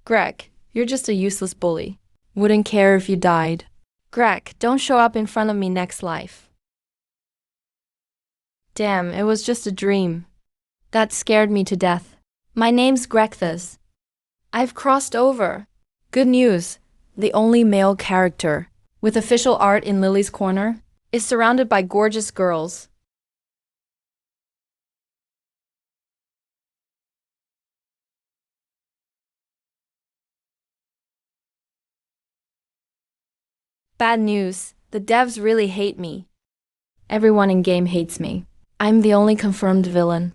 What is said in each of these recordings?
Greg, you're just a useless bully. Wouldn't care if you died. Greg, don't show up in front of me next life. Damn, it was just a dream. That scared me to death. My name's Grethas. I've crossed over. Good news. The only male character, with official art in Lily's corner, is surrounded by gorgeous girls. Bad news. The devs really hate me. Everyone in game hates me. I'm the only confirmed villain.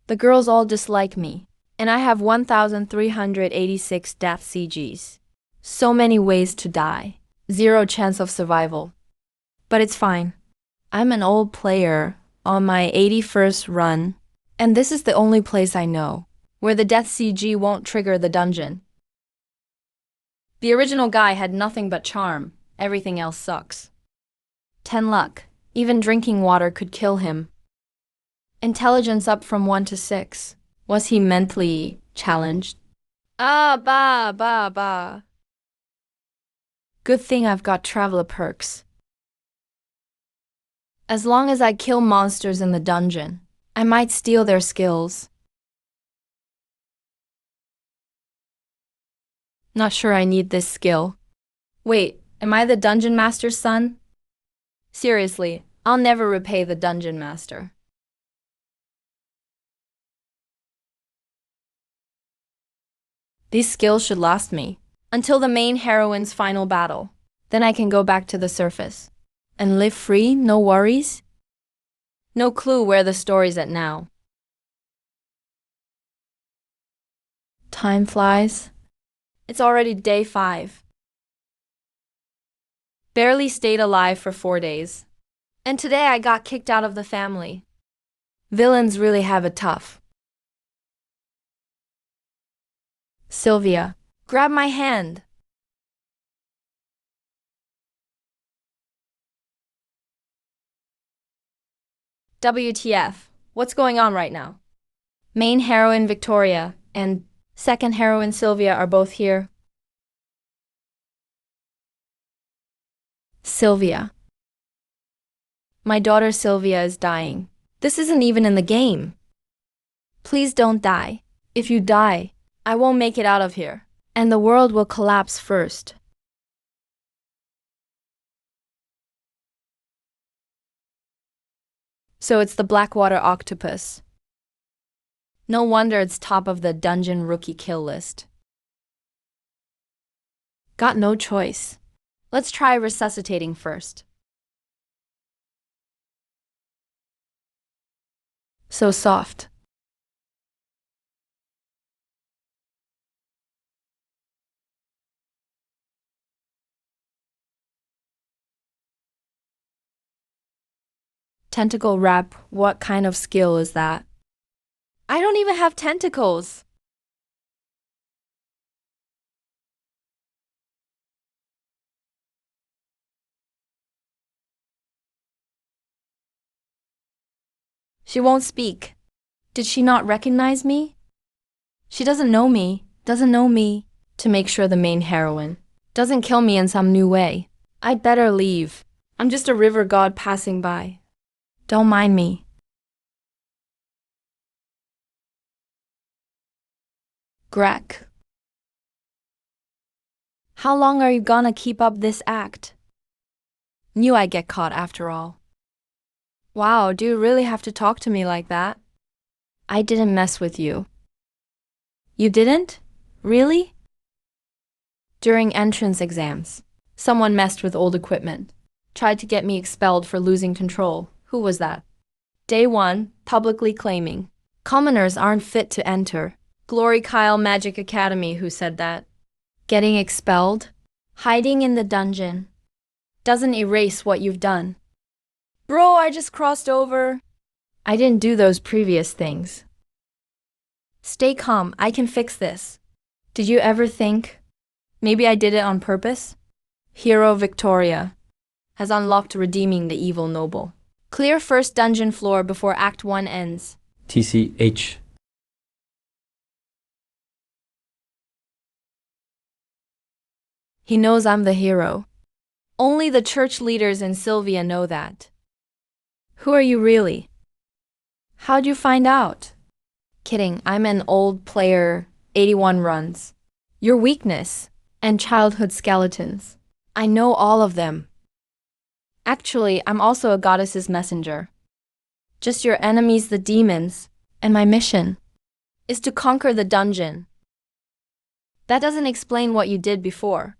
The girls all dislike me, and I have 1,386 death CGs. So many ways to die. Zero chance of survival. But it's fine. I'm an old player on my 81st run, and this is the only place I know where the death CG won't trigger the dungeon. The original guy had nothing but charm. Everything else sucks. 10 luck. Even drinking water could kill him. Intelligence up from 1 to 6. Was he mentally challenged? Bah. Good thing I've got traveler perks. As long as I kill monsters in the dungeon, I might steal their skills. Not sure I need this skill. Wait, am I the dungeon master's son? Seriously, I'll never repay the dungeon master. These skills should last me until the main heroine's final battle. Then I can go back to the surface and live free, no worries. No clue where the story's at now. Time flies. It's already day 5. Barely stayed alive for 4 days. And today I got kicked out of the family. Villains really have it tough. Sylvia, grab my hand. WTF, what's going on right now? Main heroine Victoria and second heroine Sylvia are both here. Sylvia. My daughter Sylvia is dying. This isn't even in the game. Please don't die. If you die, I won't make it out of here, and the world will collapse first. So it's the Blackwater octopus. No wonder it's top of the dungeon rookie kill list. Got no choice. Let's try resuscitating first. So soft. Tentacle wrap, what kind of skill is that? I don't even have tentacles. She won't speak. Did she not recognize me? She doesn't know me. To make sure the main heroine doesn't kill me in some new way. I'd better leave. I'm just a river god passing by. Don't mind me. Greg. How long are you gonna keep up this act? Knew I'd get caught after all. Wow, do you really have to talk to me like that? I didn't mess with you. You didn't? Really? During entrance exams, someone messed with old equipment. Tried to get me expelled for losing control. Who was that? Day 1, publicly claiming. Commoners aren't fit to enter. Glory Kyle Magic Academy, who said that? Getting expelled? Hiding in the dungeon. Doesn't erase what you've done. Bro, I just crossed over. I didn't do those previous things. Stay calm, I can fix this. Did you ever think maybe I did it on purpose? Hero Victoria has unlocked redeeming the evil noble. Clear first dungeon floor before Act 1 ends. TCH. He knows I'm the hero. Only the church leaders and Sylvia know that. Who are you really? How'd you find out? Kidding, I'm an old player, 81 runs. Your weakness and childhood skeletons. I know all of them. Actually, I'm also a goddess's messenger. Just your enemies, the demons, and my mission is to conquer the dungeon. That doesn't explain what you did before.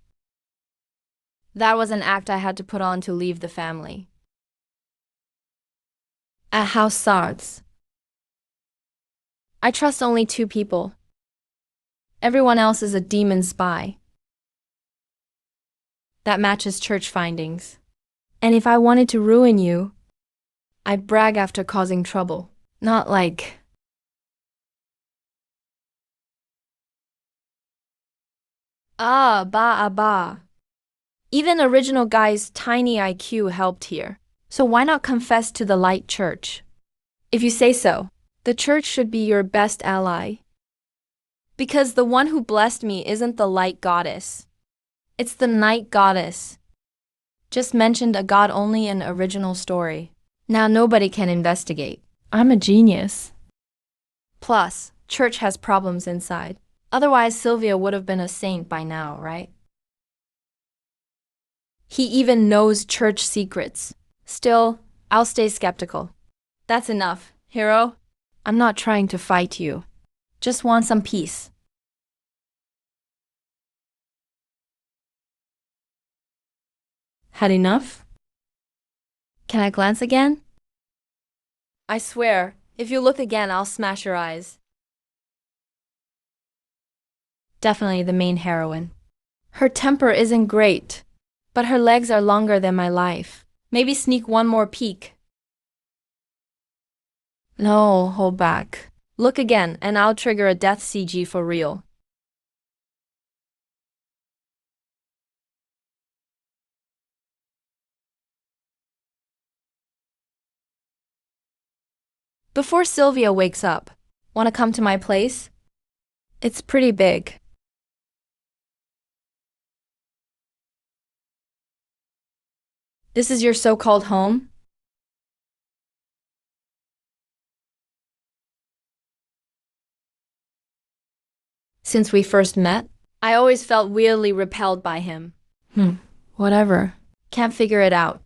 That was an act I had to put on to leave the family. At House Sards. I trust only 2 people. Everyone else is a demon spy. That matches church findings. And if I wanted to ruin you, I'd brag after causing trouble. Not like... bah. Even original guy's tiny IQ helped here. So why not confess to the light church? If you say so, the church should be your best ally. Because the one who blessed me isn't the light goddess. It's the night goddess. Just mentioned a god only in original story. Now nobody can investigate. I'm a genius. Plus, church has problems inside. Otherwise, Sylvia would have been a saint by now, right? He even knows church secrets. Still, I'll stay skeptical. That's enough, hero. I'm not trying to fight you. Just want some peace. Had enough? Can I glance again? I swear, if you look again, I'll smash your eyes. Definitely the main heroine. Her temper isn't great, but her legs are longer than my life. Maybe sneak one more peek. No, hold back. Look again, and I'll trigger a death CG for real. Before Sylvia wakes up, wanna come to my place? It's pretty big. This is your so-called home? Since we first met, I always felt weirdly repelled by him. Whatever. Can't figure it out.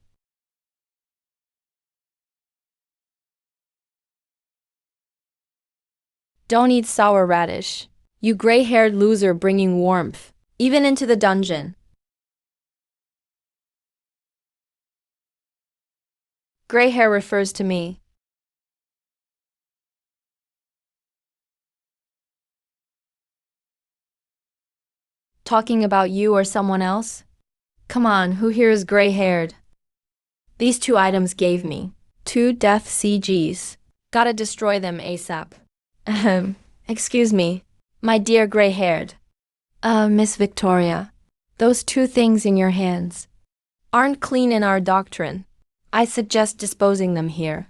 Don't eat sour radish. You gray-haired loser bringing warmth, even into the dungeon. Gray hair refers to me. Talking about you or someone else? Come on, who here is gray-haired? These 2 items gave me 2 death CGs. Gotta destroy them ASAP. Excuse me, my dear gray-haired. Miss Victoria, those 2 things in your hands aren't clean in our doctrine. I suggest disposing them here.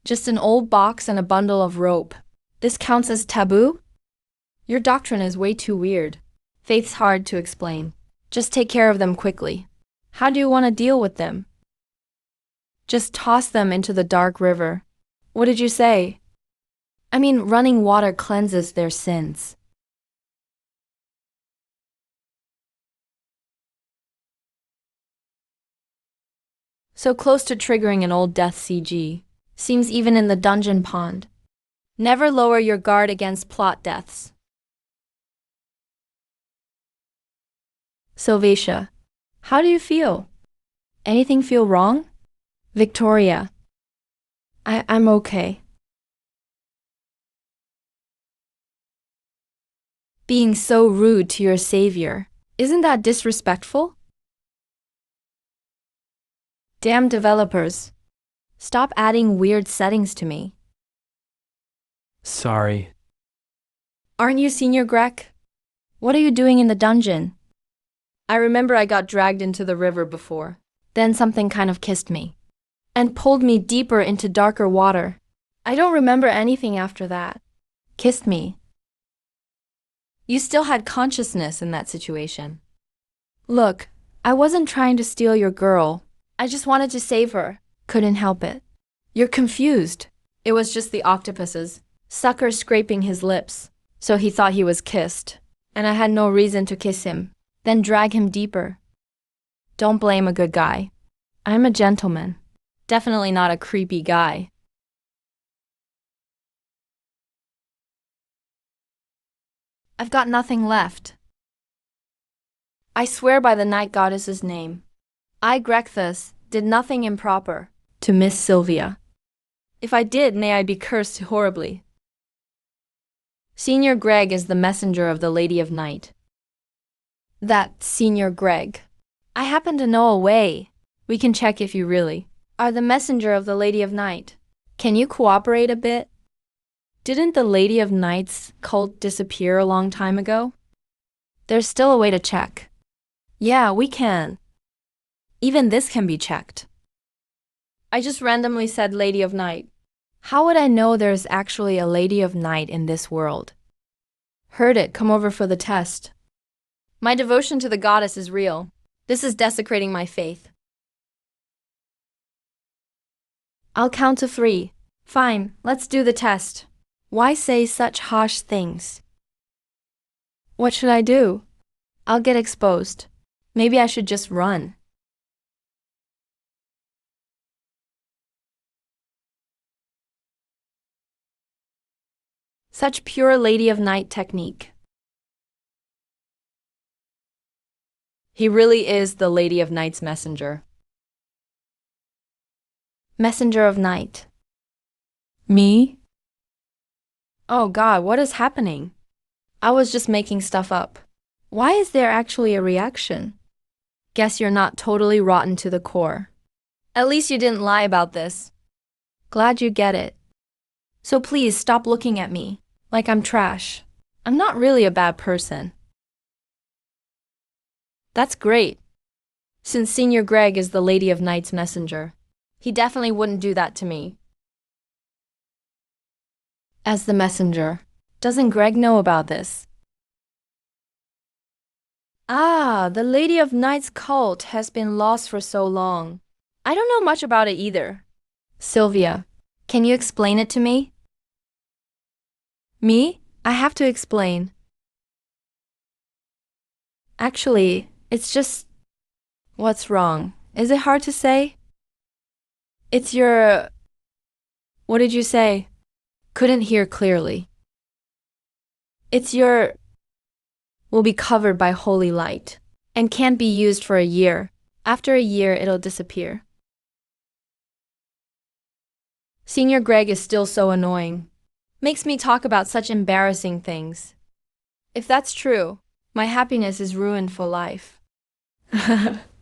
Just an old box and a bundle of rope. This counts as taboo? Your doctrine is way too weird. Faith's hard to explain. Just take care of them quickly. How do you want to deal with them? Just toss them into the dark river. What did you say? I mean, running water cleanses their sins. So close to triggering an old death CG. Seems even in the dungeon pond. Never lower your guard against plot deaths. Sylvatia, how do you feel? Anything feel wrong? Victoria, I'm okay. Being so rude to your savior, isn't that disrespectful? Damn developers. Stop adding weird settings to me. Sorry. Aren't you Senior Greg? What are you doing in the dungeon? I remember I got dragged into the river before. Then something kind of kissed me and pulled me deeper into darker water. I don't remember anything after that. Kissed me. You still had consciousness in that situation. Look, I wasn't trying to steal your girl. I just wanted to save her. Couldn't help it. You're confused. It was just the octopuses. Sucker scraping his lips. So he thought he was kissed. And I had no reason to kiss him. Then drag him deeper. Don't blame a good guy. I'm a gentleman. Definitely not a creepy guy. I've got nothing left. I swear by the night goddess's name. I, Grexthus, did nothing improper to Miss Sylvia. If I did, may I be cursed horribly. Senior Greg is the messenger of the Lady of Night. That Senior Greg. I happen to know a way. We can check if you really are the messenger of the Lady of Night. Can you cooperate a bit? Didn't the Lady of Night's cult disappear a long time ago? There's still a way to check. Yeah, we can. Even this can be checked. I just randomly said Lady of Night. How would I know there's actually a Lady of Night in this world? Heard it, come over for the test. My devotion to the goddess is real. This is desecrating my faith. I'll count to 3. Fine, let's do the test. Why say such harsh things? What should I do? I'll get exposed. Maybe I should just run. Such pure Lady of Night technique. He really is the Lady of Night's messenger. Messenger of Night. Me? Oh God, what is happening? I was just making stuff up. Why is there actually a reaction? Guess you're not totally rotten to the core. At least you didn't lie about this. Glad you get it. So please stop looking at me like I'm trash. I'm not really a bad person. That's great. Since Senior Greg is the Lady of Night's messenger, he definitely wouldn't do that to me. As the messenger, doesn't Greg know about this? Ah, the Lady of Night's cult has been lost for so long. I don't know much about it either. Sylvia, can you explain it to me? Me? I have to explain. Actually, it's just... What's wrong? Is it hard to say? It's your... What did you say? Couldn't hear clearly. It's your... Will be covered by holy light and can't be used for a year. After a year, it'll disappear. Senior Greg is still so annoying. Makes me talk about such embarrassing things. If that's true, my happiness is ruined for life.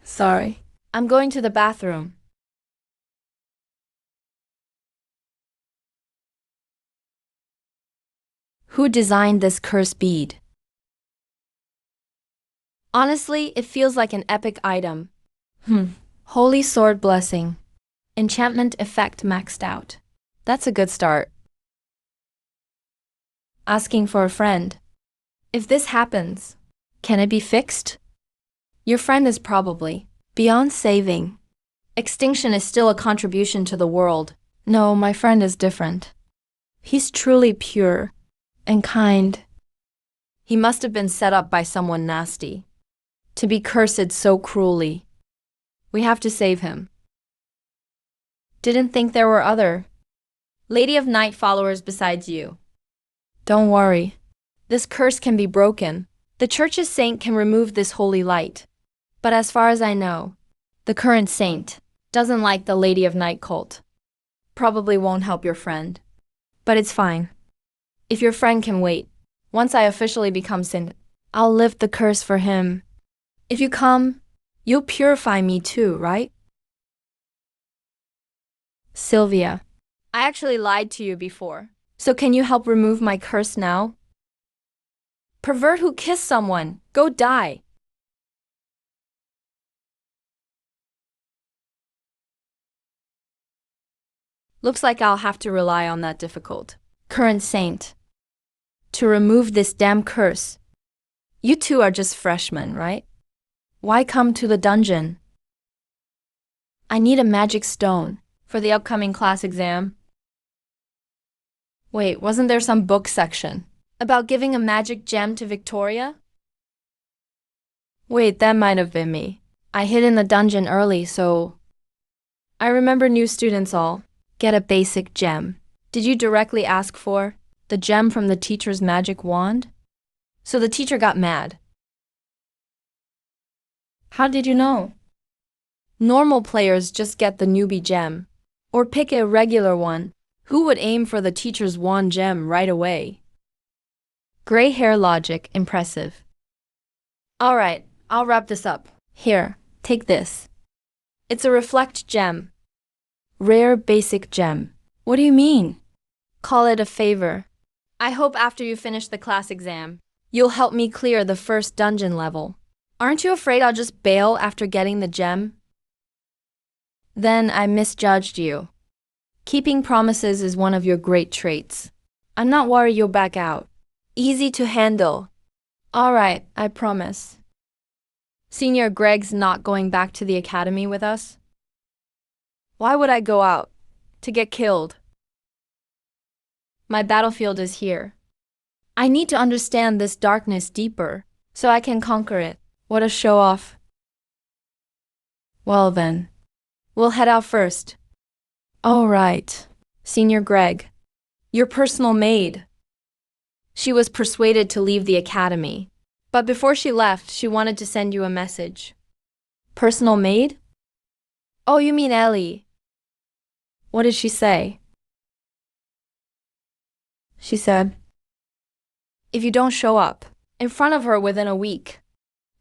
Sorry. I'm going to the bathroom. Who designed this curse bead? Honestly, it feels like an epic item. Holy Sword Blessing. Enchantment effect maxed out. That's a good start. Asking for a friend. If this happens, can it be fixed? Your friend is probably beyond saving. Extinction is still a contribution to the world. No, my friend is different. He's truly pure and kind. He must have been set up by someone nasty to be cursed so cruelly. We have to save him. Didn't think there were other Lady of Night followers besides you. Don't worry. This curse can be broken. The Church's saint can remove this holy light. But as far as I know, the current saint doesn't like the Lady of Night cult. Probably won't help your friend. But it's fine. If your friend can wait, once I officially become saint, I'll lift the curse for him. If you come, you'll purify me too, right? Sylvia, I actually lied to you before. So can you help remove my curse now? Pervert who kissed someone, go die. Looks like I'll have to rely on that difficult current saint to remove this damn curse. You two are just freshmen, right? Why come to the dungeon? I need a magic stone for the upcoming class exam. Wait, wasn't there some book section about giving a magic gem to Victoria? Wait, that might have been me. I hid in the dungeon early, so I remember new students all get a basic gem. Did you directly ask for the gem from the teacher's magic wand? So the teacher got mad. How did you know? Normal players just get the newbie gem, or pick a regular one. Who would aim for the teacher's wand gem right away? Gray hair logic, impressive. Alright, I'll wrap this up. Here, take this. It's a reflect gem. Rare basic gem. What do you mean? Call it a favor. I hope after you finish the class exam, you'll help me clear the first dungeon level. Aren't you afraid I'll just bail after getting the gem? Then I misjudged you. Keeping promises is one of your great traits. I'm not worried you'll back out. Easy to handle. Alright, I promise. Senior Greg's not going back to the academy with us? Why would I go out? To get killed. My battlefield is here. I need to understand this darkness deeper, so I can conquer it. What a show-off. Well then, we'll head out first. All right, Senior Greg, your personal maid. She was persuaded to leave the academy, but before she left, she wanted to send you a message. Personal maid? Oh, you mean Ellie. What did she say? She said, if you don't show up in front of her within a week,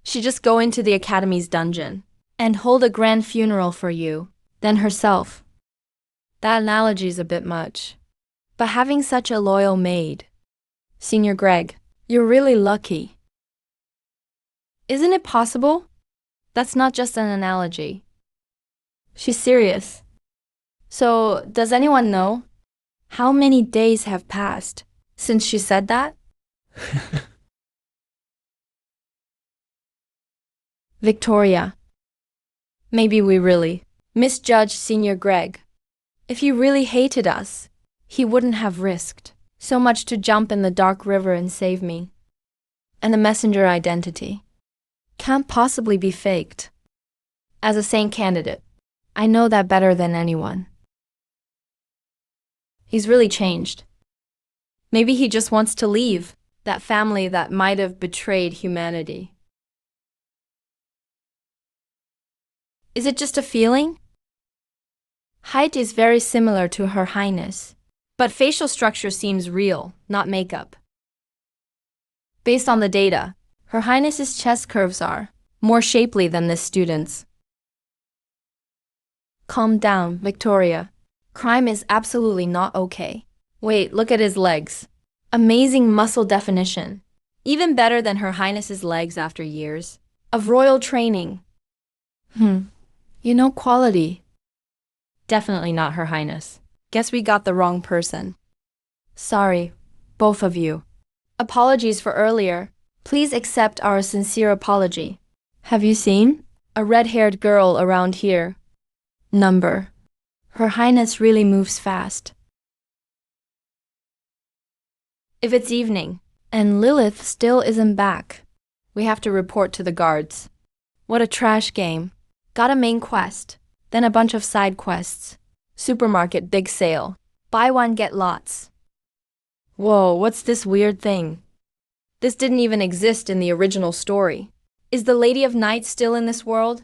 she'd just go into the academy's dungeon and hold a grand funeral for you, then herself. That analogy's a bit much, but having such a loyal maid, Senior Greg, you're really lucky. Isn't it possible? That's not just an analogy. She's serious. So, does anyone know how many days have passed since she said that? Victoria, maybe we really misjudged Senior Greg. If he really hated us, he wouldn't have risked so much to jump in the dark river and save me. And the messenger identity can't possibly be faked. As a saint candidate, I know that better than anyone. He's really changed. Maybe he just wants to leave that family that might have betrayed humanity. Is it just a feeling? Height is very similar to Her Highness, but facial structure seems real, not makeup. Based on the data, Her Highness's chest curves are more shapely than this student's. Calm down, Victoria. Crime is absolutely not okay. Wait, look at his legs. Amazing muscle definition. Even better than Her Highness's legs after years of royal training. You know quality. Definitely not Her Highness. Guess we got the wrong person. Sorry, both of you. Apologies for earlier. Please accept our sincere apology. Have you seen a red-haired girl around here? Number. Her Highness really moves fast. If it's evening, and Lilith still isn't back, we have to report to the guards. What a trash game. Got a main quest, then a bunch of side quests. Supermarket big sale. Buy one, get lots. Whoa, what's this weird thing? This didn't even exist in the original story. Is the Lady of Night still in this world?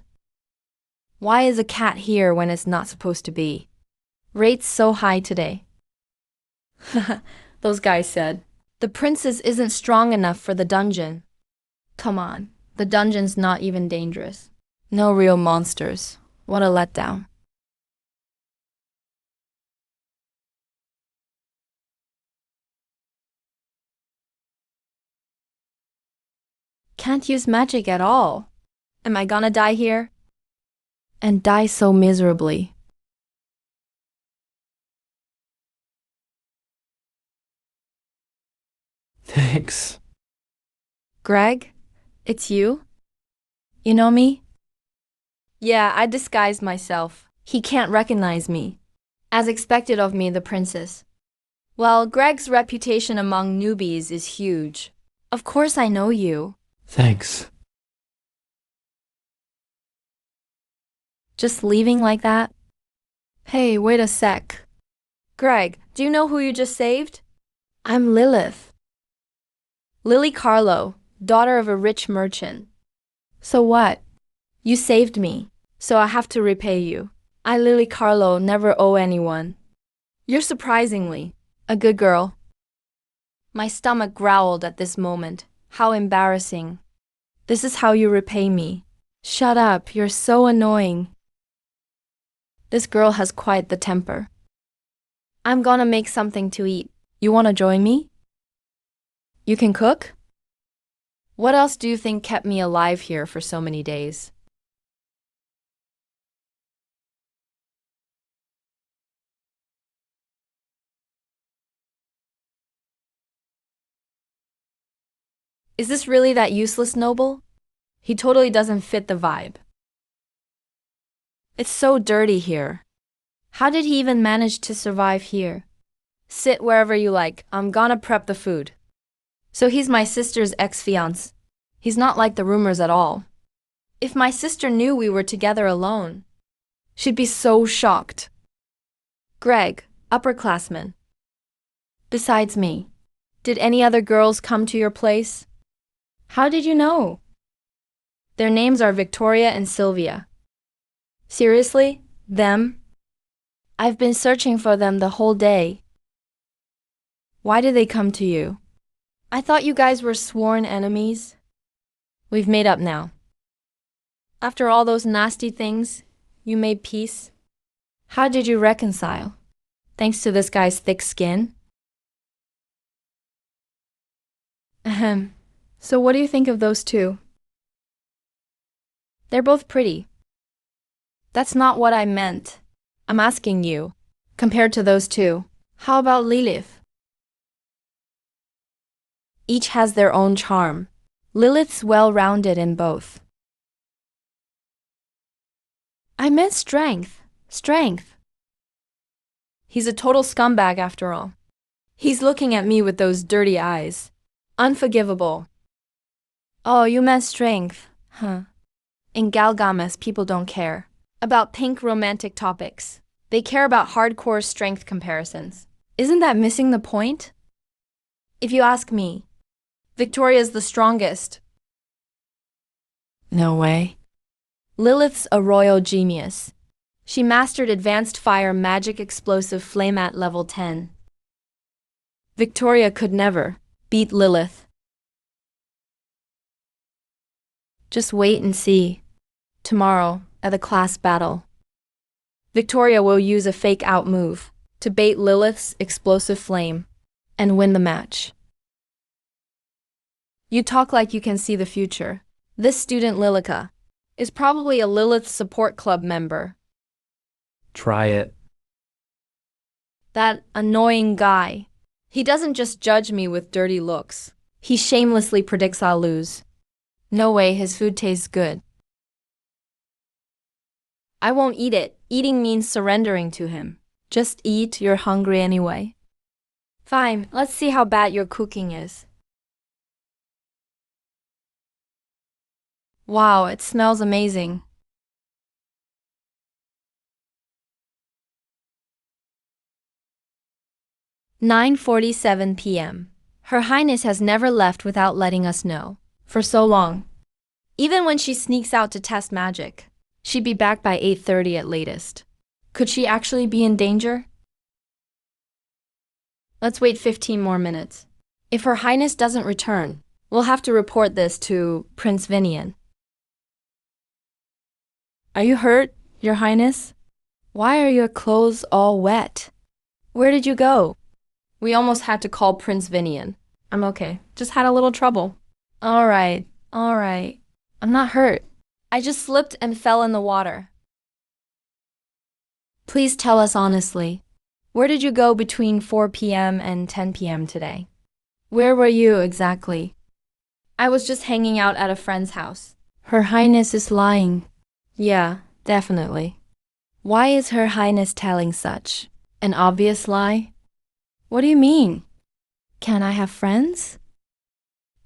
Why is a cat here when it's not supposed to be? Rates so high today. Those guys said. The princess isn't strong enough for the dungeon. Come on, the dungeon's not even dangerous. No real monsters. What a letdown. Can't use magic at all. Am I gonna die here? And die so miserably. Thanks. Greg, it's you? You know me? Yeah, I disguised myself. He can't recognize me. As expected of me, the princess. Well, Greg's reputation among newbies is huge. Of course I know you. Thanks. Just leaving like that? Hey, wait a sec. Greg, do you know who you just saved? I'm Lilith. Lily Carlo, daughter of a rich merchant. So what? You saved me, so I have to repay you. I, Lily Carlo, never owe anyone. You're surprisingly a good girl. My stomach growled at this moment. How embarrassing. This is how you repay me. Shut up, you're so annoying. This girl has quite the temper. I'm gonna make something to eat. You wanna join me? You can cook? What else do you think kept me alive here for so many days? Is this really that useless noble? He totally doesn't fit the vibe. It's so dirty here. How did he even manage to survive here? Sit wherever you like, I'm gonna prep the food. So he's my sister's ex-fiance. He's not like the rumors at all. If my sister knew we were together alone, she'd be so shocked. Greg, upperclassman. Besides me, did any other girls come to your place? How did you know? Their names are Victoria and Sylvia. Seriously? Them? I've been searching for them the whole day. Why did they come to you? I thought you guys were sworn enemies. We've made up now. After all those nasty things, you made peace. How did you reconcile? Thanks to this guy's thick skin? Ahem. So what do you think of those two? They're both pretty. That's not what I meant. I'm asking you, compared to those two, how about Lilith? Each has their own charm. Lilith's well-rounded in both. I meant strength. Strength. He's a total scumbag after all. He's looking at me with those dirty eyes. Unforgivable. Oh, you meant strength, huh? In Galgames, people don't care about pink romantic topics. They care about hardcore strength comparisons. Isn't that missing the point? If you ask me, Victoria's the strongest. No way. Lilith's a royal genius. She mastered advanced fire magic explosive flame at level 10. Victoria could never beat Lilith. Just wait and see. Tomorrow, at the class battle, Victoria will use a fake-out move to bait Lilith's explosive flame and win the match. You talk like you can see the future. This student Lilica is probably a Lilith support club member. Try it. That annoying guy. He doesn't just judge me with dirty looks. He shamelessly predicts I'll lose. No way his food tastes good. I won't eat it. Eating means surrendering to him. Just eat, you're hungry anyway. Fine, let's see how bad your cooking is. Wow, it smells amazing. "9:47 p.m. Her Highness has never left without letting us know. For so long. Even when she sneaks out to test magic, she'd be back by 8:30 at latest. Could she actually be in danger? Let's wait 15 more minutes. If Her Highness doesn't return, we'll have to report this to Prince Vinian. Are you hurt, Your Highness? Why are your clothes all wet? Where did you go? We almost had to call Prince Vinian. I'm okay. Just had a little trouble. All right. I'm not hurt. I just slipped and fell in the water. Please tell us honestly. Where did you go between 4 p.m. and 10 p.m. today? Where were you exactly? I was just hanging out at a friend's house. Her Highness is lying. Yeah, definitely. Why is Her Highness telling such an obvious lie? What do you mean? Can I have friends?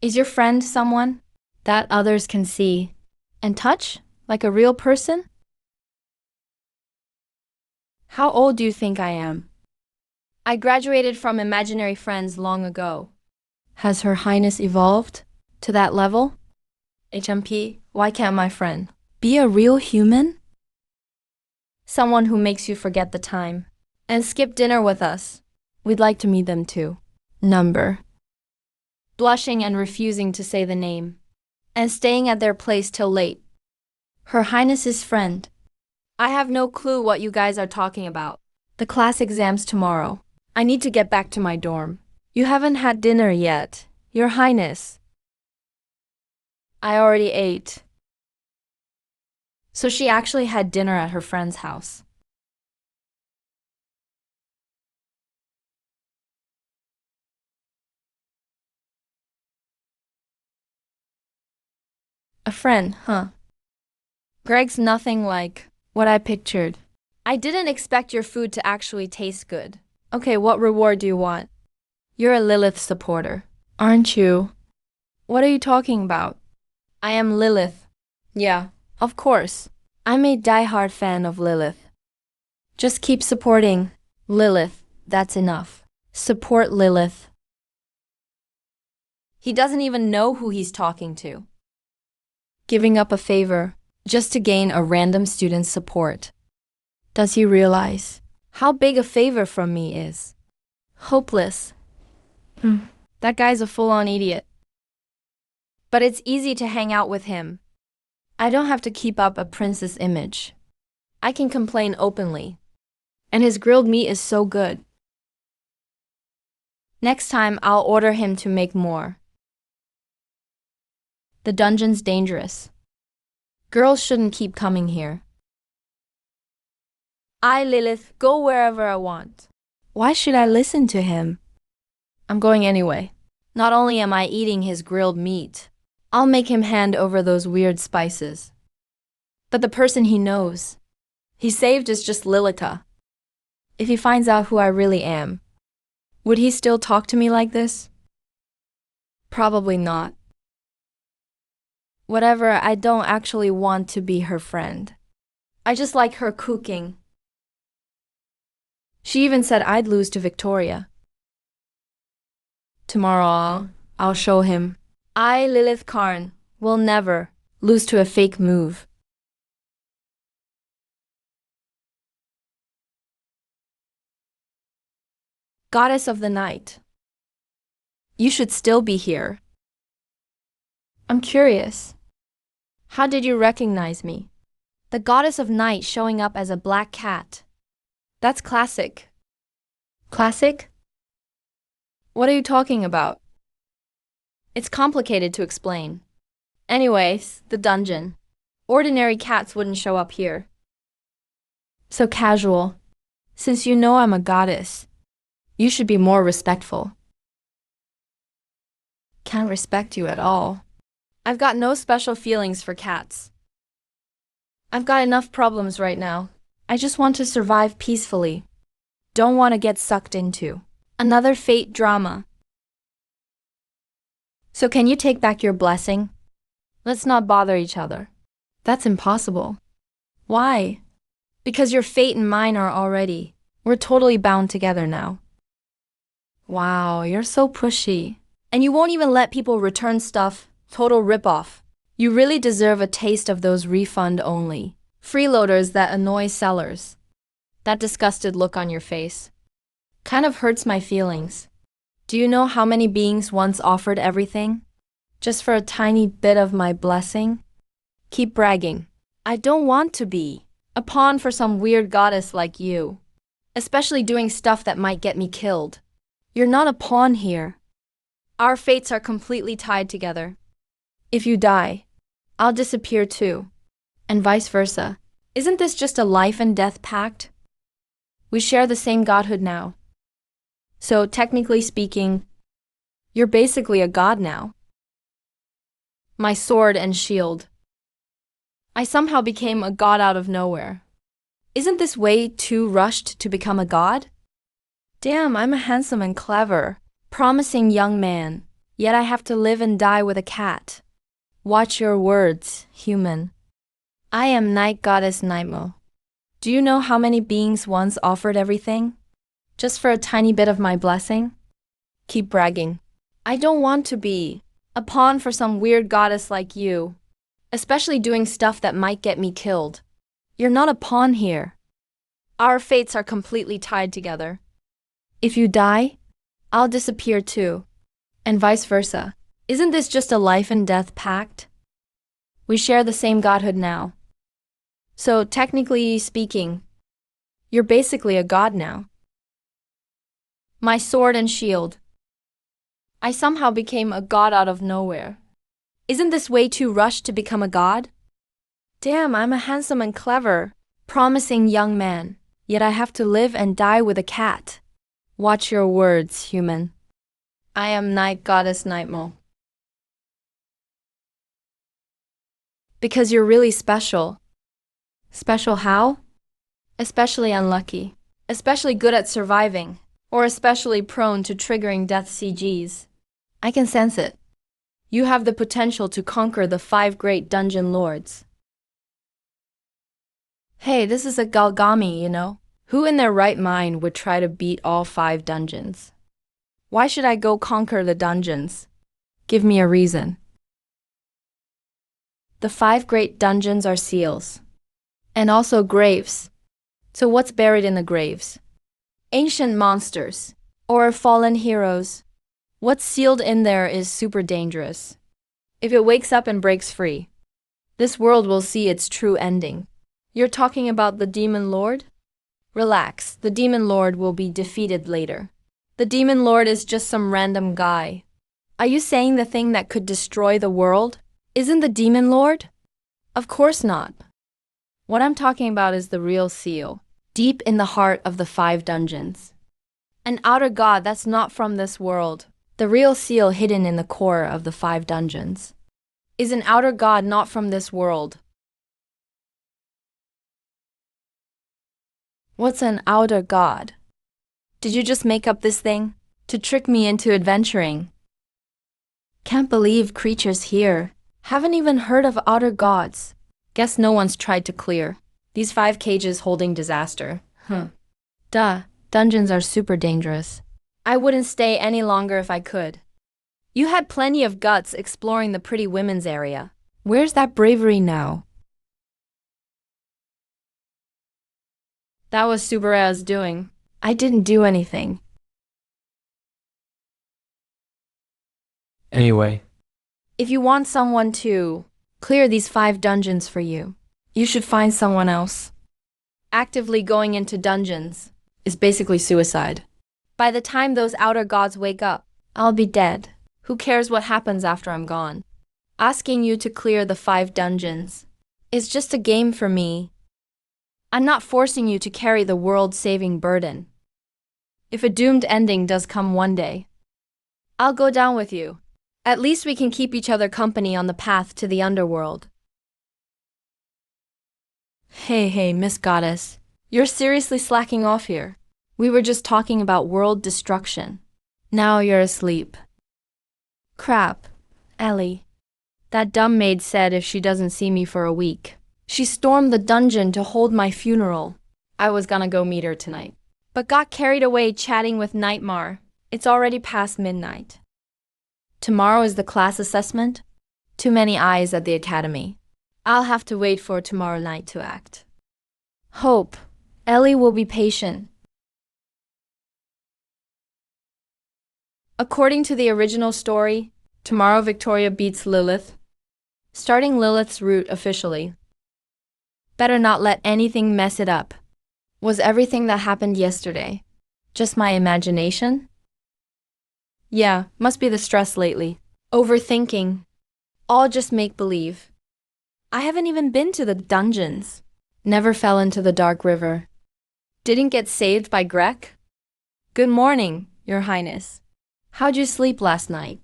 Is your friend someone that others can see and touch like a real person? How old do you think I am? I graduated from imaginary friends long ago. Has Her Highness evolved to that level? HMP, why can't my friend be a real human? Someone who makes you forget the time and skip dinner with us. We'd like to meet them too. Number. Blushing and refusing to say the name, and staying at their place till late. Her Highness's friend. I have no clue what you guys are talking about. The class exam's tomorrow. I need to get back to my dorm. You haven't had dinner yet, Your Highness. I already ate. So she actually had dinner at her friend's house. A friend, huh? Greg's nothing like what I pictured. I didn't expect your food to actually taste good. Okay, what reward do you want? You're a Lilith supporter, aren't you? What are you talking about? I am Lilith. Yeah, of course. I'm a diehard fan of Lilith. Just keep supporting Lilith, that's enough. Support Lilith. He doesn't even know who he's talking to. Giving up a favor just to gain a random student's support. Does he realize how big a favor from me is? Hopeless. That guy's a full-on idiot. But it's easy to hang out with him. I don't have to keep up a princess image. I can complain openly. And his grilled meat is so good. Next time, I'll order him to make more. The dungeon's dangerous. Girls shouldn't keep coming here. I, Lilith, go wherever I want. Why should I listen to him? I'm going anyway. Not only am I eating his grilled meat, I'll make him hand over those weird spices. But the person he knows, he saved is just Lilica. If he finds out who I really am, would he still talk to me like this? Probably not. Whatever, I don't actually want to be her friend. I just like her cooking. She even said I'd lose to Victoria. Tomorrow I'll show him. I, Lilith Karn, will never lose to a fake move. Goddess of the Night. You should still be here. I'm curious. How did you recognize me? The Goddess of Night showing up as a black cat. That's classic. Classic? What are you talking about? It's complicated to explain. Anyways, the dungeon. Ordinary cats wouldn't show up here. So casual. Since you know I'm a goddess, you should be more respectful. Can't respect you at all. I've got no special feelings for cats. I've got enough problems right now. I just want to survive peacefully. Don't want to get sucked into another fate drama. So can you take back your blessing? Let's not bother each other. That's impossible. Why? Because your fate and mine are already. We're totally bound together now. Wow, you're so pushy. And you won't even let people return stuff. Total ripoff. You really deserve a taste of those refund-only freeloaders that annoy sellers. That disgusted look on your face kind of hurts my feelings. Do you know how many beings once offered everything just for a tiny bit of my blessing? Keep bragging. I don't want to be a pawn for some weird goddess like you, especially doing stuff that might get me killed. You're not a pawn here. Our fates are completely tied together. If you die, I'll disappear too, and vice versa. Isn't this just a life and death pact? We share the same godhood now. So, technically speaking, you're basically a god now. My sword and shield. I somehow became a god out of nowhere. Isn't this way too rushed to become a god? Damn, I'm a handsome and clever, promising young man, yet I have to live and die with a cat. Watch your words, human. I am night goddess Nightmo. Do you know how many beings once offered everything? Just for a tiny bit of my blessing? Keep bragging. I don't want to be a pawn for some weird goddess like you, especially doing stuff that might get me killed. You're not a pawn here. Our fates are completely tied together. If you die, I'll disappear too, and vice versa. Isn't this just a life and death pact? We share the same godhood now. So, technically speaking, you're basically a god now. My sword and shield. I somehow became a god out of nowhere. Isn't this way too rushed to become a god? Damn, I'm a handsome and clever, promising young man, yet I have to live and die with a cat. Watch your words, human. I am night goddess Nightmo. Because you're really special. Special how? Especially unlucky. Especially good at surviving. Or especially prone to triggering death CGs. I can sense it. You have the potential to conquer the 5 great dungeon lords. Hey, this is a Galgami, you know? Who in their right mind would try to beat all 5 dungeons? Why should I go conquer the dungeons? Give me a reason. The 5 great dungeons are seals. And also graves. So what's buried in the graves? Ancient monsters. Or fallen heroes. What's sealed in there is super dangerous. If it wakes up and breaks free, this world will see its true ending. You're talking about the Demon Lord? Relax, the Demon Lord will be defeated later. The Demon Lord is just some random guy. Are you saying the thing that could destroy the world isn't the Demon Lord? Of course not. What I'm talking about is the real seal, deep in the heart of the 5 dungeons. An outer god that's not from this world. The real seal hidden in the core of the 5 dungeons is an outer god not from this world. What's an outer god? Did you just make up this thing to trick me into adventuring? Can't believe creatures here haven't even heard of outer gods. Guess no one's tried to clear these 5 cages holding disaster. Duh, dungeons are super dangerous. I wouldn't stay any longer if I could. You had plenty of guts exploring the pretty women's area. Where's that bravery now? That was Subara's doing. I didn't do anything. Anyway, If you want someone to clear these 5 dungeons for you, you should find someone else. Actively going into dungeons is basically suicide. By the time those outer gods wake up, I'll be dead. Who cares what happens after I'm gone? Asking you to clear the 5 dungeons is just a game for me. I'm not forcing you to carry the world-saving burden. If a doomed ending does come one day, I'll go down with you. At least we can keep each other company on the path to the underworld. Hey, Miss Goddess. You're seriously slacking off here. We were just talking about world destruction. Now you're asleep. Crap, Ellie. That dumb maid said if she doesn't see me for a week, she stormed the dungeon to hold my funeral. I was gonna go meet her tonight, but got carried away chatting with Nightmare. It's already past midnight. Tomorrow is the class assessment. Too many eyes at the academy. I'll have to wait for tomorrow night to act. Hope Ellie will be patient. According to the original story, tomorrow Victoria beats Lilith, starting Lilith's route officially. Better not let anything mess it up. Was everything that happened yesterday just my imagination? Yeah, must be the stress lately. Overthinking. All just make-believe. I haven't even been to the dungeons. Never fell into the dark river. Didn't get saved by Grek? Good morning, Your Highness. How'd you sleep last night?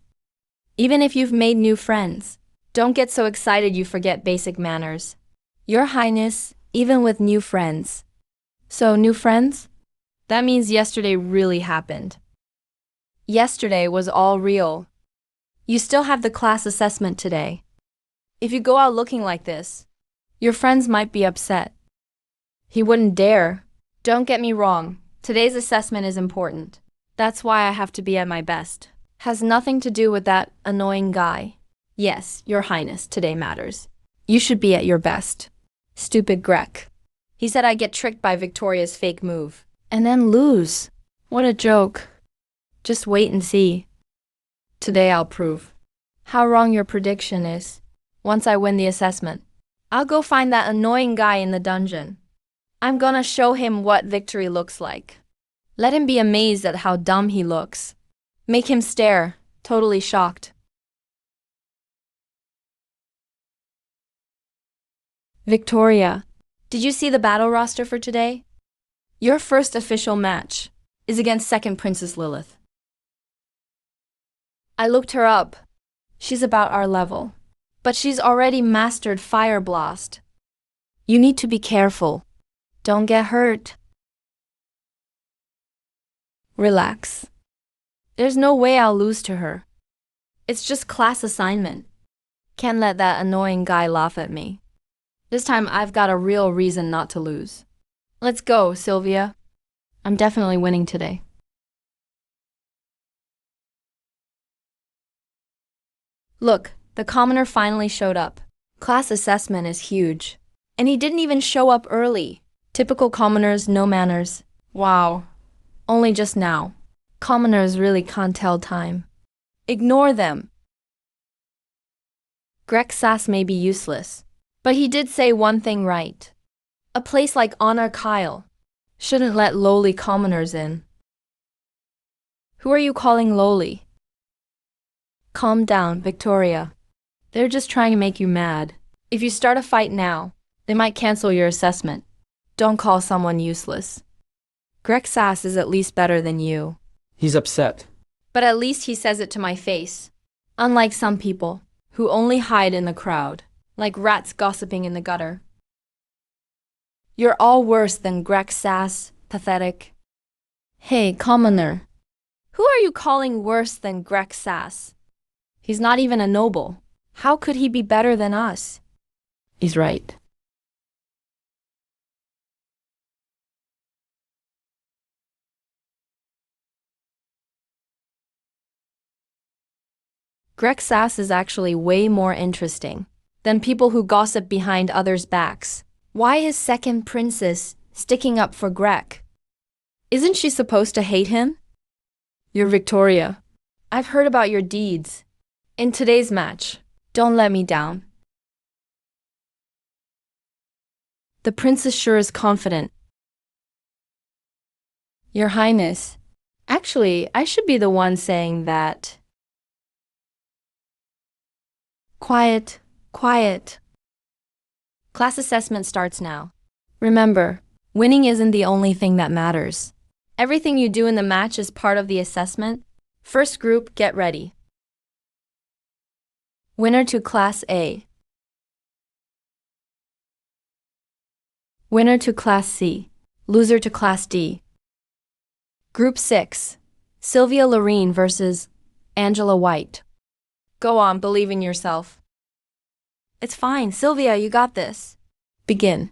Even if you've made new friends, don't get so excited you forget basic manners. Your Highness, even with new friends. So, new friends? That means yesterday really happened. Yesterday was all real. You still have the class assessment today. If you go out looking like this, your friends might be upset. He wouldn't dare. Don't get me wrong, today's assessment is important. That's why I have to be at my best. Has nothing to do with that annoying guy. Yes, Your Highness, today matters. You should be at your best. Stupid Grek. He said I'd get tricked by Victoria's fake move. And then lose. What a joke. Just wait and see. Today I'll prove how wrong your prediction is. Once I win the assessment, I'll go find that annoying guy in the dungeon. I'm gonna show him what victory looks like. Let him be amazed at how dumb he looks. Make him stare, totally shocked. Victoria, did you see the battle roster for today? Your first official match is against second Princess Lilith. I looked her up. She's about our level, but she's already mastered Fire Blast. You need to be careful. Don't get hurt. Relax. There's no way I'll lose to her. It's just class assignment. Can't let that annoying guy laugh at me. This time I've got a real reason not to lose. Let's go, Sylvia. I'm definitely winning today. Look, the commoner finally showed up. Class assessment is huge. And he didn't even show up early. Typical commoners, no manners. Wow. Only just now. Commoners really can't tell time. Ignore them. Greg Sass may be useless, but he did say one thing right. A place like Honor Kyle shouldn't let lowly commoners in. Who are you calling lowly? Calm down, Victoria. They're just trying to make you mad. If you start a fight now, they might cancel your assessment. Don't call someone useless. Greg Sass is at least better than you. He's upset. But at least he says it to my face. Unlike some people, who only hide in the crowd, like rats gossiping in the gutter. You're all worse than Greg Sass, pathetic. Hey, commoner. Who are you calling worse than Greg Sass? He's not even a noble. How could he be better than us? He's right. Greg Sass is actually way more interesting than people who gossip behind others' backs. Why is second princess sticking up for Greg? Isn't she supposed to hate him? You're Victoria. I've heard about your deeds. In today's match, don't let me down. The princess sure is confident. Your Highness, actually, I should be the one saying that. Quiet, quiet. Class assessment starts now. Remember, winning isn't the only thing that matters. Everything you do in the match is part of the assessment. First group, get ready. Winner to Class A. Winner to Class C. Loser to Class D. Group 6. Sylvia Lorene versus Angela White. Go on, believe in yourself. It's fine, Sylvia, you got this. Begin.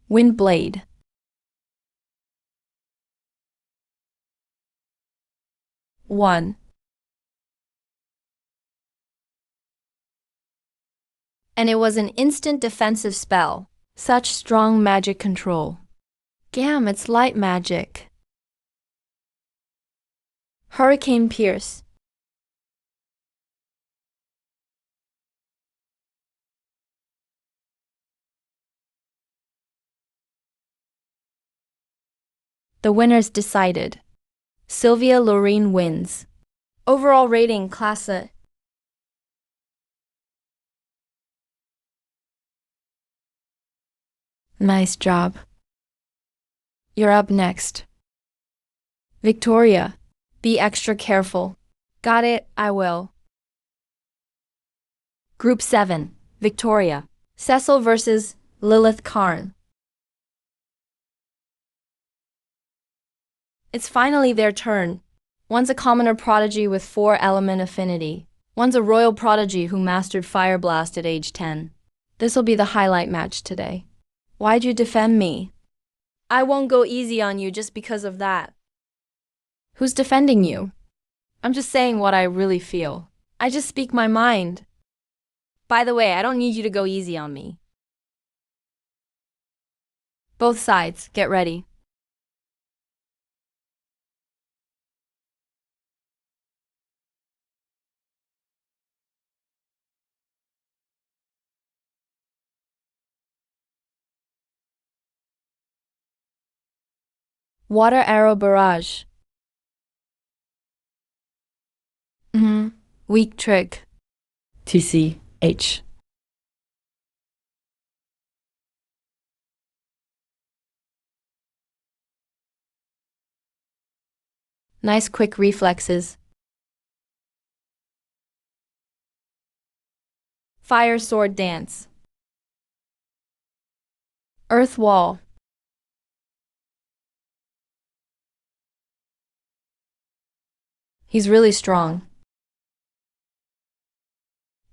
Wind Blade. One. And it was an instant defensive spell. Such strong magic control. Damn, it's light magic. Hurricane Pierce. The winners decided. Sylvia Lorene wins. Overall rating, Class A. Nice job. You're up next. Victoria, Be extra careful. Got it, I will. Group 7, Victoria. Cecil versus Lilith Karn. It's finally their turn. One's a commoner prodigy with 4-element affinity. One's a royal prodigy who mastered Fire Blast at age 10. This'll be the highlight match today. Why'd you defend me? I won't go easy on you just because of that. Who's defending you? I'm just saying what I really feel. I just speak my mind. By the way, I don't need you to go easy on me. Both sides, get ready. Water arrow barrage. Weak trick. TCH. Nice quick reflexes. Fire sword dance. Earth wall. He's really strong.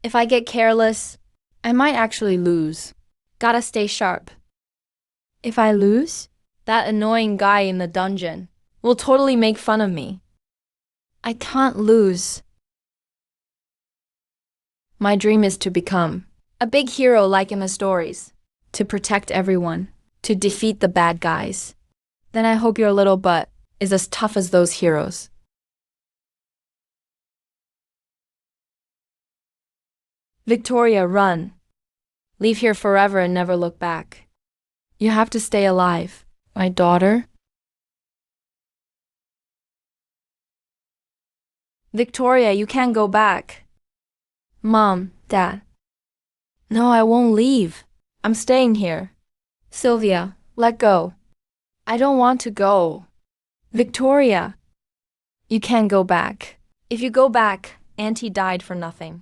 If I get careless, I might actually lose. Gotta stay sharp. If I lose, that annoying guy in the dungeon will totally make fun of me. I can't lose. My dream is to become a big hero like in the stories, to protect everyone, to defeat the bad guys. Then I hope your little butt is as tough as those heroes. Victoria, run. Leave here forever and never look back. You have to stay alive. My daughter? Victoria, you can't go back. Mom, Dad. No, I won't leave. I'm staying here. Sylvia, let go. I don't want to go. Victoria, you can't go back. If you go back, Auntie died for nothing.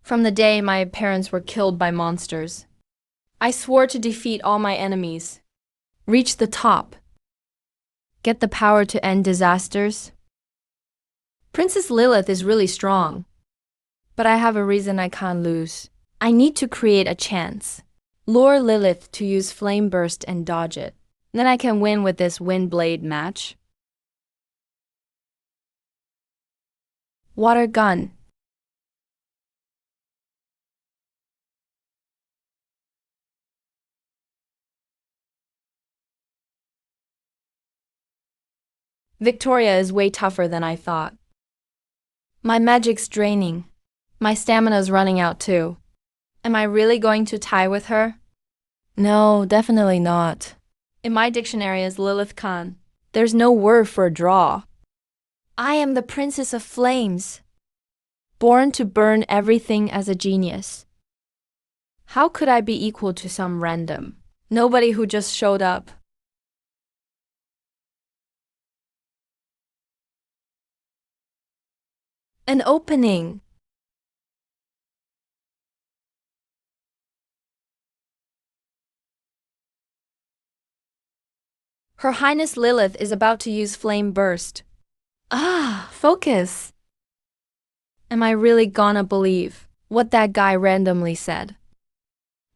From the day my parents were killed by monsters, I swore to defeat all my enemies, reach the top, get the power to end disasters. Princess Lilith is really strong, but I have a reason I can't lose. I need to create a chance. Lure Lilith to use Flame Burst and dodge it. Then I can win with this Wind Blade match. Water gun. Victoria is way tougher than I thought. My magic's draining. My stamina's running out too. Am I really going to tie with her? No, definitely not. In my dictionary is Lilith Khan. There's no word for a draw. I am the Princess of Flames, born to burn everything as a genius. How could I be equal to some random? Nobody who just showed up. An opening. Her Highness Lilith is about to use Flame Burst. Focus. Am I really gonna believe what that guy randomly said?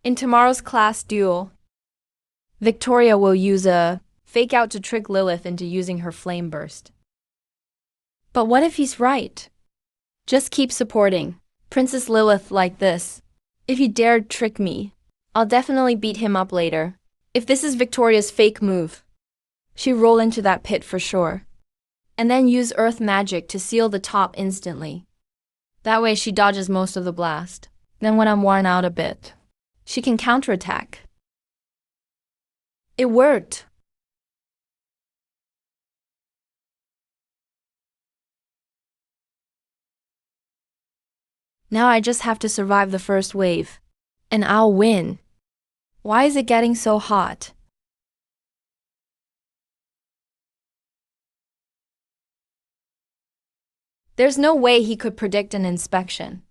In tomorrow's class duel, Victoria will use a fake out to trick Lilith into using her Flame Burst. But what if he's right? Just keep supporting Princess Lilith like this. If he dared trick me, I'll definitely beat him up later. If this is Victoria's fake move, she'll roll into that pit for sure. And then use earth magic to seal the top instantly. That way she dodges most of the blast. Then when I'm worn out a bit, she can counterattack. It worked! Now I just have to survive the first wave And I'll win. Why is it getting so hot? There's no way he could predict an inspection.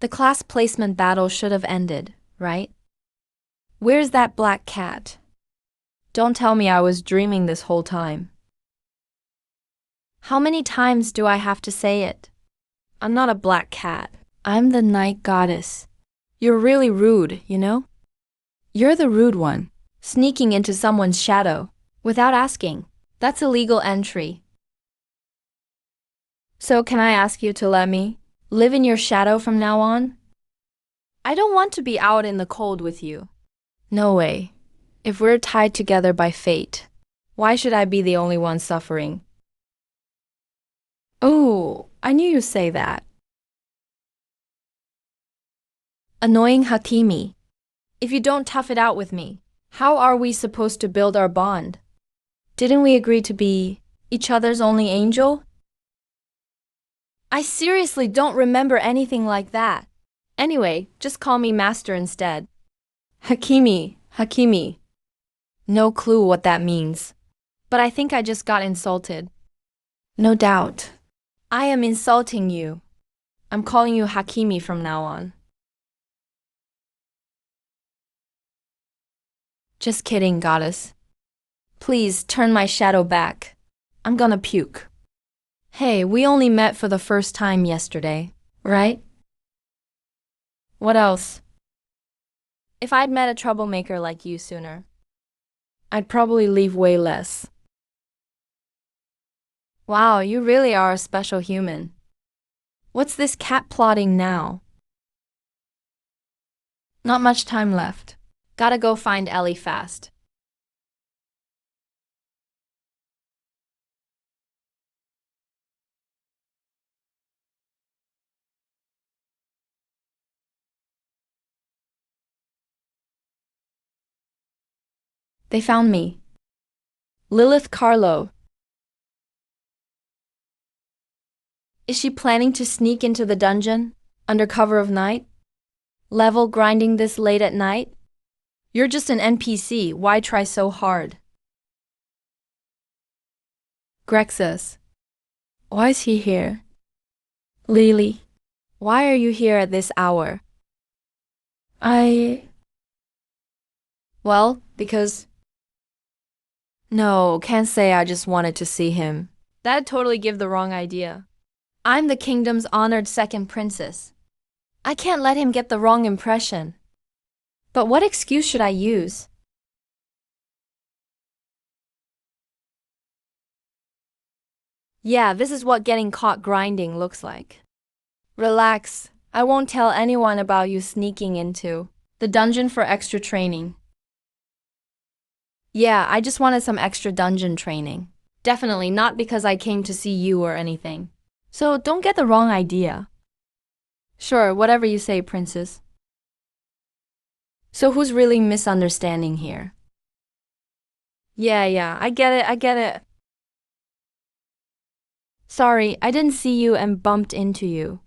The class placement battle should have ended, right? Where's that black cat? Don't tell me I was dreaming this whole time. How many times do I have to say it? I'm not a black cat. I'm the night goddess. You're really rude, you know? You're the rude one, sneaking into someone's shadow without asking. That's illegal entry. So can I ask you to let me live in your shadow from now on? I don't want to be out in the cold with you. No way. If we're tied together by fate, why should I be the only one suffering? Oh, I knew you'd say that. Annoying Hakimi. If you don't tough it out with me, how are we supposed to build our bond? Didn't we agree to be each other's only angel? I seriously don't remember anything like that. Anyway, just call me Master instead. Hakimi, Hakimi. No clue what that means. But I think I just got insulted. No doubt. I am insulting you. I'm calling you Hakimi from now on. Just kidding, goddess. Please turn my shadow back. I'm gonna puke. Hey, we only met for the first time yesterday, right? What else? If I'd met a troublemaker like you sooner, I'd probably leave way less. Wow, you really are a special human. What's this cat plotting now? Not much time left. Gotta go find Ellie fast. They found me. Lilith Carlo. Is she planning to sneak into the dungeon under cover of night? Level grinding this late at night? You're just an NPC, why try so hard? Grexus. Why is he here? Lily. Why are you here at this hour? Well, because... No, can't say I just wanted to see him. That'd totally give the wrong idea. I'm the kingdom's honored second princess. I can't let him get the wrong impression. But what excuse should I use? Yeah, this is what getting caught grinding looks like. Relax, I won't tell anyone about you sneaking into the dungeon for extra training. Yeah, I just wanted some extra dungeon training. Definitely not because I came to see you or anything. So don't get the wrong idea. Sure, whatever you say, princess. So who's really misunderstanding here? Yeah, I get it. Sorry, I didn't see you and bumped into you.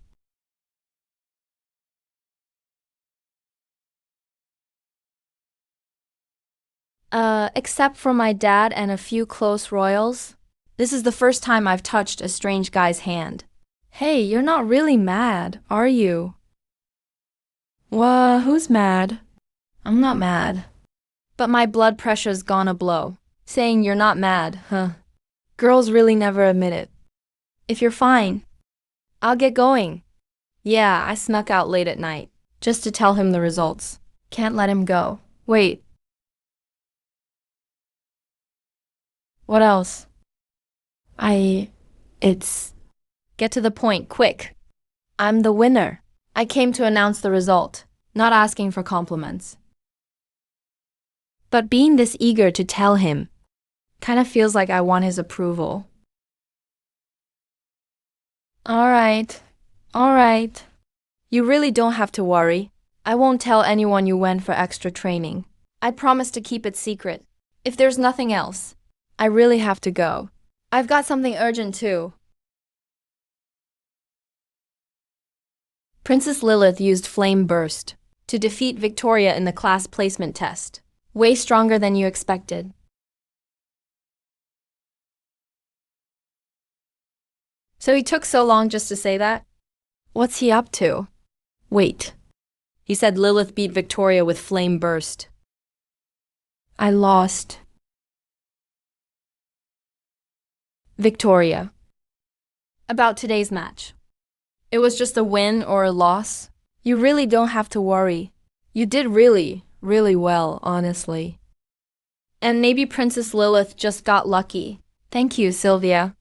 Except for my dad and a few close royals, this is the first time I've touched a strange guy's hand. Hey, you're not really mad, are you? Who's mad? I'm not mad. But my blood pressure's gone a blow. Saying you're not mad, huh? Girls really never admit it. If you're fine, I'll get going. Yeah, I snuck out late at night, just to tell him the results. Can't let him go. Wait. What else? It's... Get to the point, quick. I'm the winner. I came to announce the result, not asking for compliments. But being this eager to tell him, kind of feels like I want his approval. All right. You really don't have to worry. I won't tell anyone you went for extra training. I promise to keep it secret. If there's nothing else, I really have to go. I've got something urgent too. Princess Lilith used Flame Burst to defeat Victoria in the class placement test. Way stronger than you expected. So he took so long just to say that? What's he up to? Wait. He said Lilith beat Victoria with Flame Burst. I lost. Victoria. About today's match. It was just a win or a loss. You really don't have to worry. You did really, really well, honestly. And maybe Princess Lilith just got lucky. Thank you, Sylvia.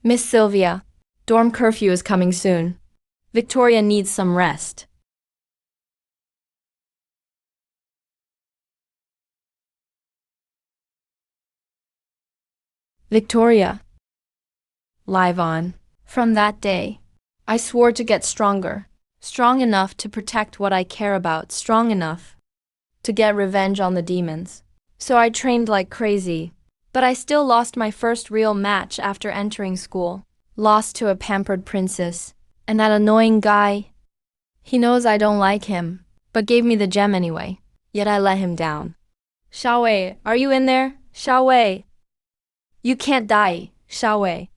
Miss Sylvia, dorm curfew is coming soon. Victoria needs some rest. Victoria. Live on. From that day, I swore to get stronger. Strong enough to protect what I care about. Strong enough to get revenge on the demons. So I trained like crazy. But I still lost my first real match after entering school. Lost to a pampered princess. And that annoying guy. He knows I don't like him, but gave me the gem anyway. Yet I let him down. Xiaowei, are you in there? Xiaowei. You can't die, Xiaowei.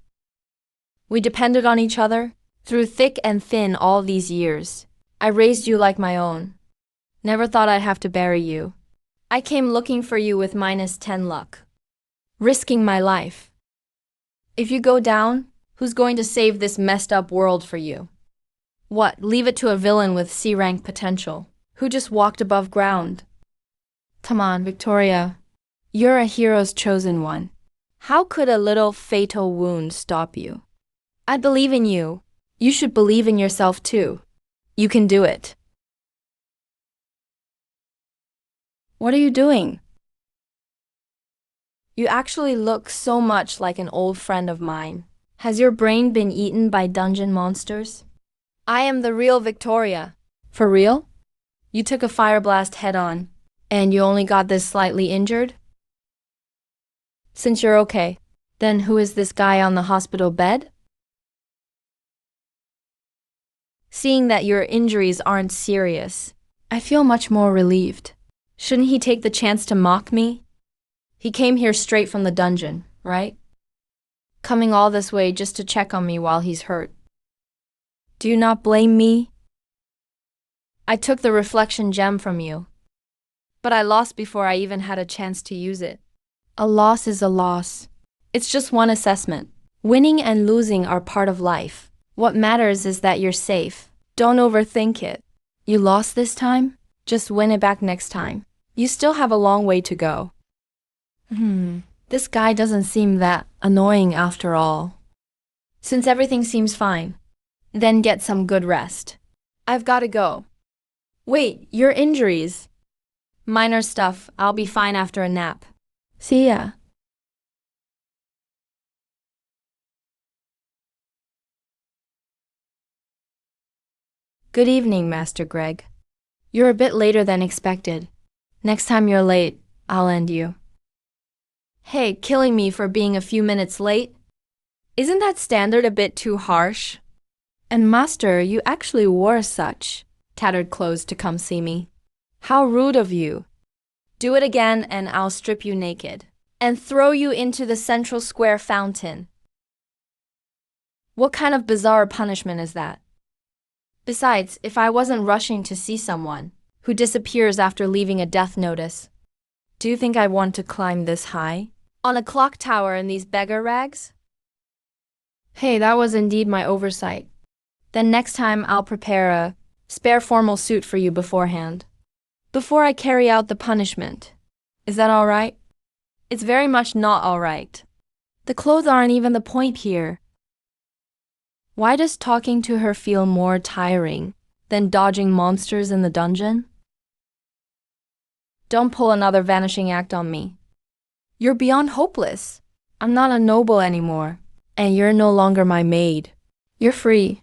We depended on each other through thick and thin all these years. I raised you like my own. Never thought I'd have to bury you. I came looking for you with -10 luck. Risking my life. If you go down, who's going to save this messed up world for you? What, leave it to a villain with C-rank potential, who just walked above ground? Come on, Victoria. You're a hero's chosen one. How could a little fatal wound stop you? I believe in you. You should believe in yourself too. You can do it. What are you doing? You actually look so much like an old friend of mine. Has your brain been eaten by dungeon monsters? I am the real Victoria. For real? You took a fire blast head-on, and you only got this slightly injured? Since you're okay, then who is this guy on the hospital bed? Seeing that your injuries aren't serious, I feel much more relieved. Shouldn't he take the chance to mock me? He came here straight from the dungeon, right? Coming all this way just to check on me while he's hurt. Do you not blame me? I took the reflection gem from you, but I lost before I even had a chance to use it. A loss is a loss. It's just one assessment. Winning and losing are part of life. What matters is that you're safe. Don't overthink it. You lost this time? Just win it back next time. You still have a long way to go. This guy doesn't seem that annoying after all. Since everything seems fine, then get some good rest. I've got to go. Wait, your injuries? Minor stuff. I'll be fine after a nap. See ya. Good evening, Master Greg. You're a bit later than expected. Next time you're late, I'll end you. Hey, killing me for being a few minutes late? Isn't that standard a bit too harsh? And Master, you actually wore such tattered clothes to come see me. How rude of you. Do it again and I'll strip you naked and throw you into the central square fountain. What kind of bizarre punishment is that? Besides, if I wasn't rushing to see someone who disappears after leaving a death notice, do you think I'd want to climb this high? On a clock tower in these beggar rags? Hey, that was indeed my oversight. Then next time I'll prepare a spare formal suit for you beforehand. Before I carry out the punishment. Is that all right? It's very much not all right. The clothes aren't even the point here. Why does talking to her feel more tiring than dodging monsters in the dungeon? Don't pull another vanishing act on me. You're beyond hopeless. I'm not a noble anymore, and you're no longer my maid. You're free.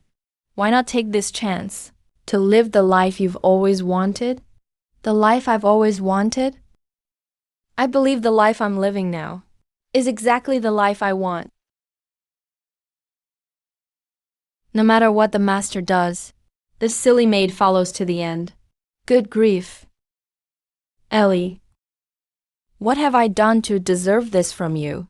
Why not take this chance? To live the life you've always wanted? The life I've always wanted? I believe the life I'm living now is exactly the life I want. No matter what the master does, this silly maid follows to the end. Good grief. Ellie, what have I done to deserve this from you?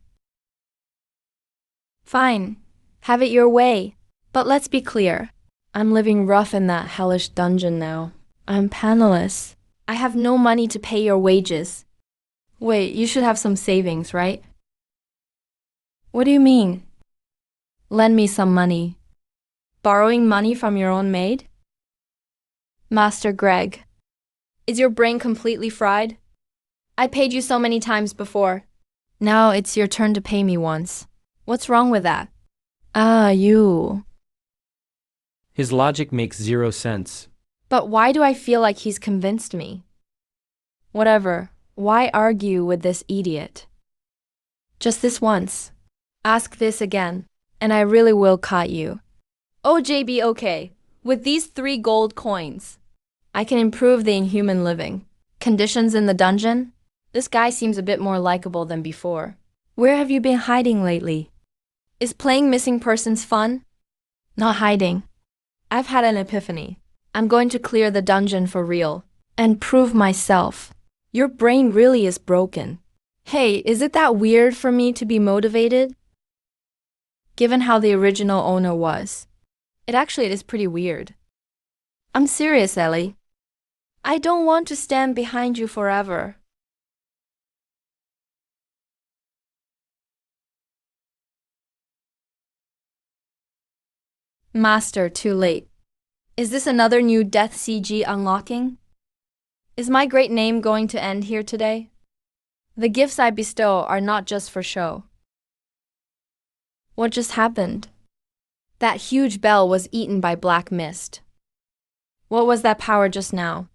Fine, have it your way. But let's be clear. I'm living rough in that hellish dungeon now. I'm penniless. I have no money to pay your wages. Wait, you should have some savings, right? What do you mean? Lend me some money. Borrowing money from your own maid? Master Greg, is your brain completely fried? I paid you so many times before. Now it's your turn to pay me once. What's wrong with that? Ah, you. His logic makes zero sense. But why do I feel like he's convinced me? Whatever. Why argue with this idiot? Just this once. Ask this again, and I really will cut you. Oh, JB, okay. With these 3 gold coins, I can improve the inhuman living. Conditions in the dungeon? This guy seems a bit more likable than before. Where have you been hiding lately? Is playing missing persons fun? Not hiding. I've had an epiphany. I'm going to clear the dungeon for real and prove myself. Your brain really is broken. Hey, is it that weird for me to be motivated? Given how the original owner was. It actually is pretty weird. I'm serious, Ellie. I don't want to stand behind you forever. Master, too late. Is this another new death CG unlocking? Is my great name going to end here today? The gifts I bestow are not just for show. What just happened? That huge bell was eaten by black mist. What was that power just now?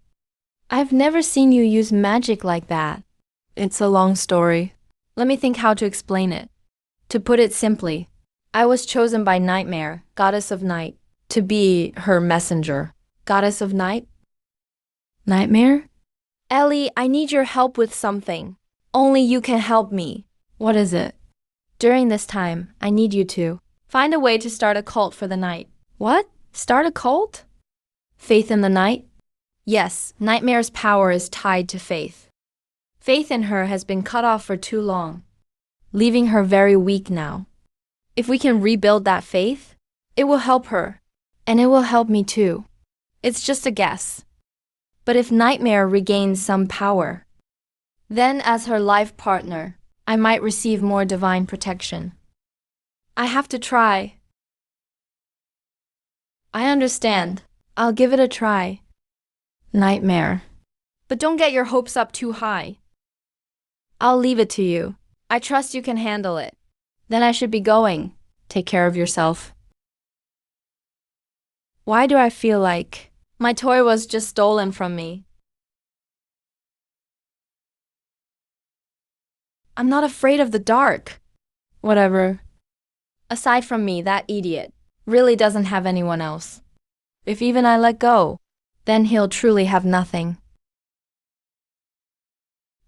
I've never seen you use magic like that. It's a long story. Let me think how to explain it. To put it simply, I was chosen by Nightmare, goddess of night, to be her messenger. Goddess of night? Nightmare? Ellie, I need your help with something. Only you can help me. What is it? During this time, I need you to find a way to start a cult for the night. What? Start a cult? Faith in the night? Yes, Nightmare's power is tied to faith. Faith in her has been cut off for too long, leaving her very weak now. If we can rebuild that faith, it will help her, and it will help me too. It's just a guess. But if Nightmare regains some power, then as her life partner, I might receive more divine protection. I have to try. I understand. I'll give it a try. Nightmare. But don't get your hopes up too high. I'll leave it to you. I trust you can handle it. Then I should be going. Take care of yourself. Why do I feel like my toy was just stolen from me? I'm not afraid of the dark. Whatever. Aside from me, that idiot really doesn't have anyone else. If even I let go, then he'll truly have nothing.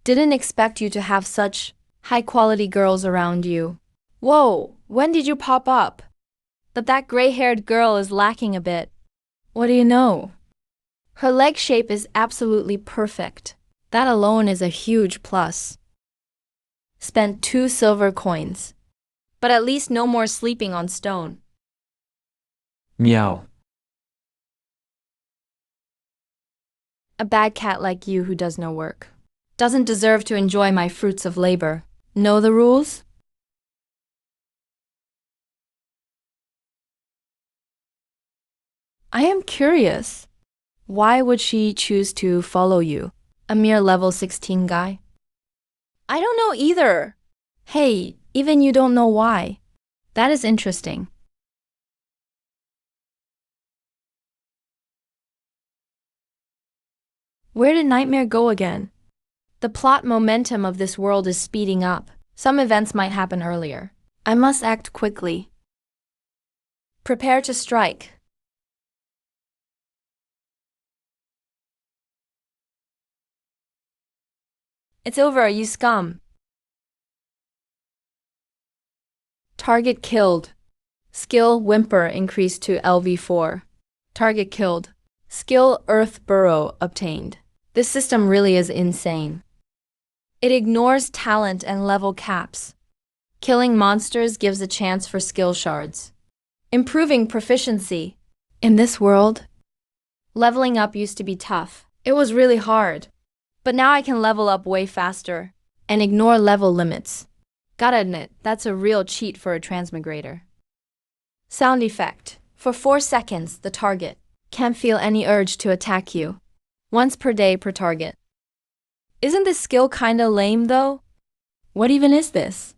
Didn't expect you to have such high-quality girls around you. Whoa, when did you pop up? But that gray-haired girl is lacking a bit. What do you know? Her leg shape is absolutely perfect. That alone is a huge plus. Spent 2 silver coins. But at least no more sleeping on stone. Meow. A bad cat like you who does no work doesn't deserve to enjoy my fruits of labor. Know the rules? I am curious. Why would she choose to follow you? A mere level 16 guy? I don't know either. Hey, even you don't know why. That is interesting. Where did Nightmare go again? The plot momentum of this world is speeding up. Some events might happen earlier. I must act quickly. Prepare to strike. It's over, you scum. Target killed. Skill Whimper increased to LV4. Target killed. Skill Earth Burrow obtained. This system really is insane. It ignores talent and level caps. Killing monsters gives a chance for skill shards. Improving proficiency. In this world, leveling up used to be tough. It was really hard. But now I can level up way faster and ignore level limits. Gotta admit, that's a real cheat for a transmigrator. Sound effect. For 4 seconds, the target can't feel any urge to attack you. Once per day per target. Isn't this skill kinda lame though? What even is this?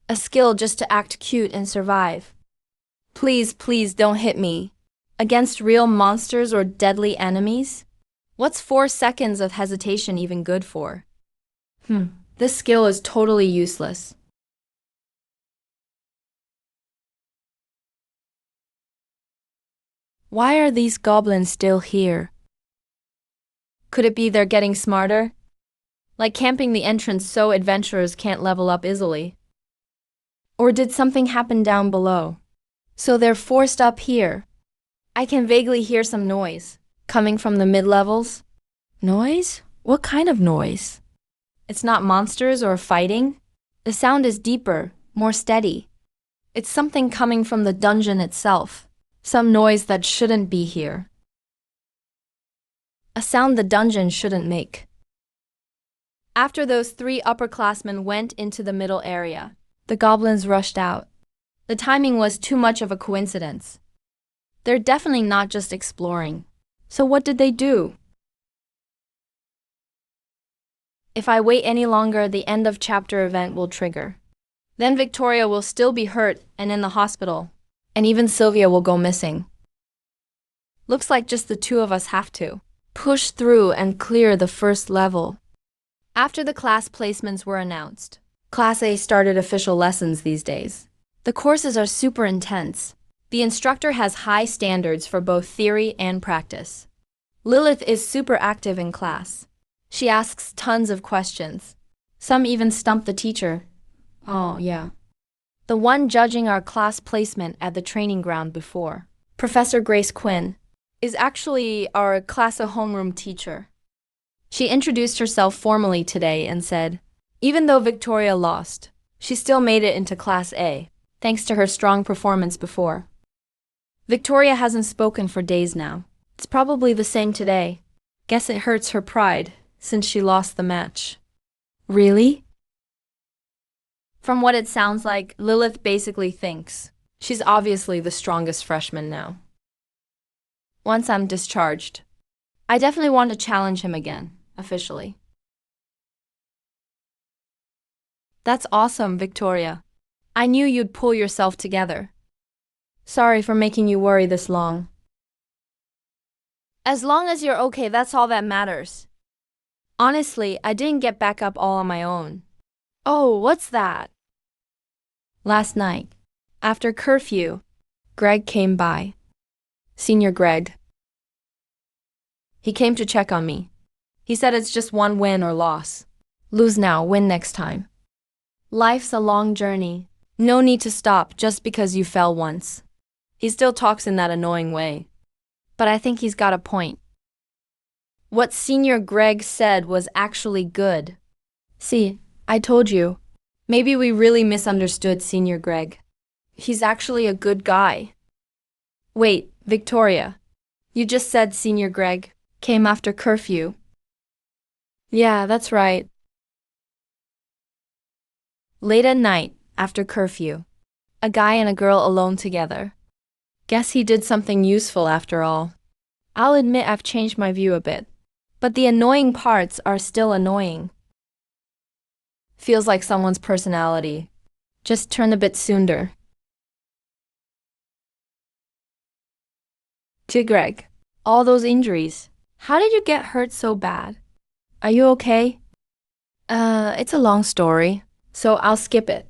A skill just to act cute and survive. Please, please don't hit me. Against real monsters or deadly enemies? What's 4 seconds of hesitation even good for? This skill is totally useless. Why are these goblins still here? Could it be they're getting smarter? Like camping the entrance so adventurers can't level up easily? Or did something happen down below? So they're forced up here. I can vaguely hear some noise coming from the mid-levels. Noise? What kind of noise? It's not monsters or fighting. The sound is deeper, more steady. It's something coming from the dungeon itself. Some noise that shouldn't be here. A sound the dungeon shouldn't make. After those 3 upperclassmen went into the middle area, the goblins rushed out. The timing was too much of a coincidence. They're definitely not just exploring. So what did they do? If I wait any longer, the end of chapter event will trigger. Then Victoria will still be hurt and in the hospital, and even Sylvia will go missing. Looks like just the 2 of us have to push through and clear the first level. After the class placements were announced, Class A started official lessons these days. The courses are super intense. The instructor has high standards for both theory and practice. Lilith is super active in class. She asks tons of questions. Some even stump the teacher. Oh, yeah. The one judging our class placement at the training ground before, Professor Grace Quinn, is actually our class A homeroom teacher. She introduced herself formally today and said, even though Victoria lost, she still made it into Class A, thanks to her strong performance before. Victoria hasn't spoken for days now. It's probably the same today. Guess it hurts her pride, since she lost the match. Really? From what it sounds like, Lilith basically thinks she's obviously the strongest freshman now. Once I'm discharged, I definitely want to challenge him again, officially. That's awesome, Victoria. I knew you'd pull yourself together. Sorry for making you worry this long. As long as you're okay, that's all that matters. Honestly, I didn't get back up all on my own. Oh, what's that? Last night, after curfew, Greg came by. Senior Greg. He came to check on me. He said it's just one win or loss. Lose now, win next time. Life's a long journey. No need to stop just because you fell once. He still talks in that annoying way. But I think he's got a point. What Senior Greg said was actually good. See, I told you. Maybe we really misunderstood Senior Greg. He's actually a good guy. Wait, Victoria. You just said Senior Greg came after curfew. Yeah, that's right. Late at night, after curfew. A guy and a girl alone together. Guess he did something useful after all. I'll admit I've changed my view a bit. But the annoying parts are still annoying. Feels like someone's personality just turned a bit sooner. To Greg, all those injuries. How did you get hurt so bad? Are you okay? It's a long story, so I'll skip it.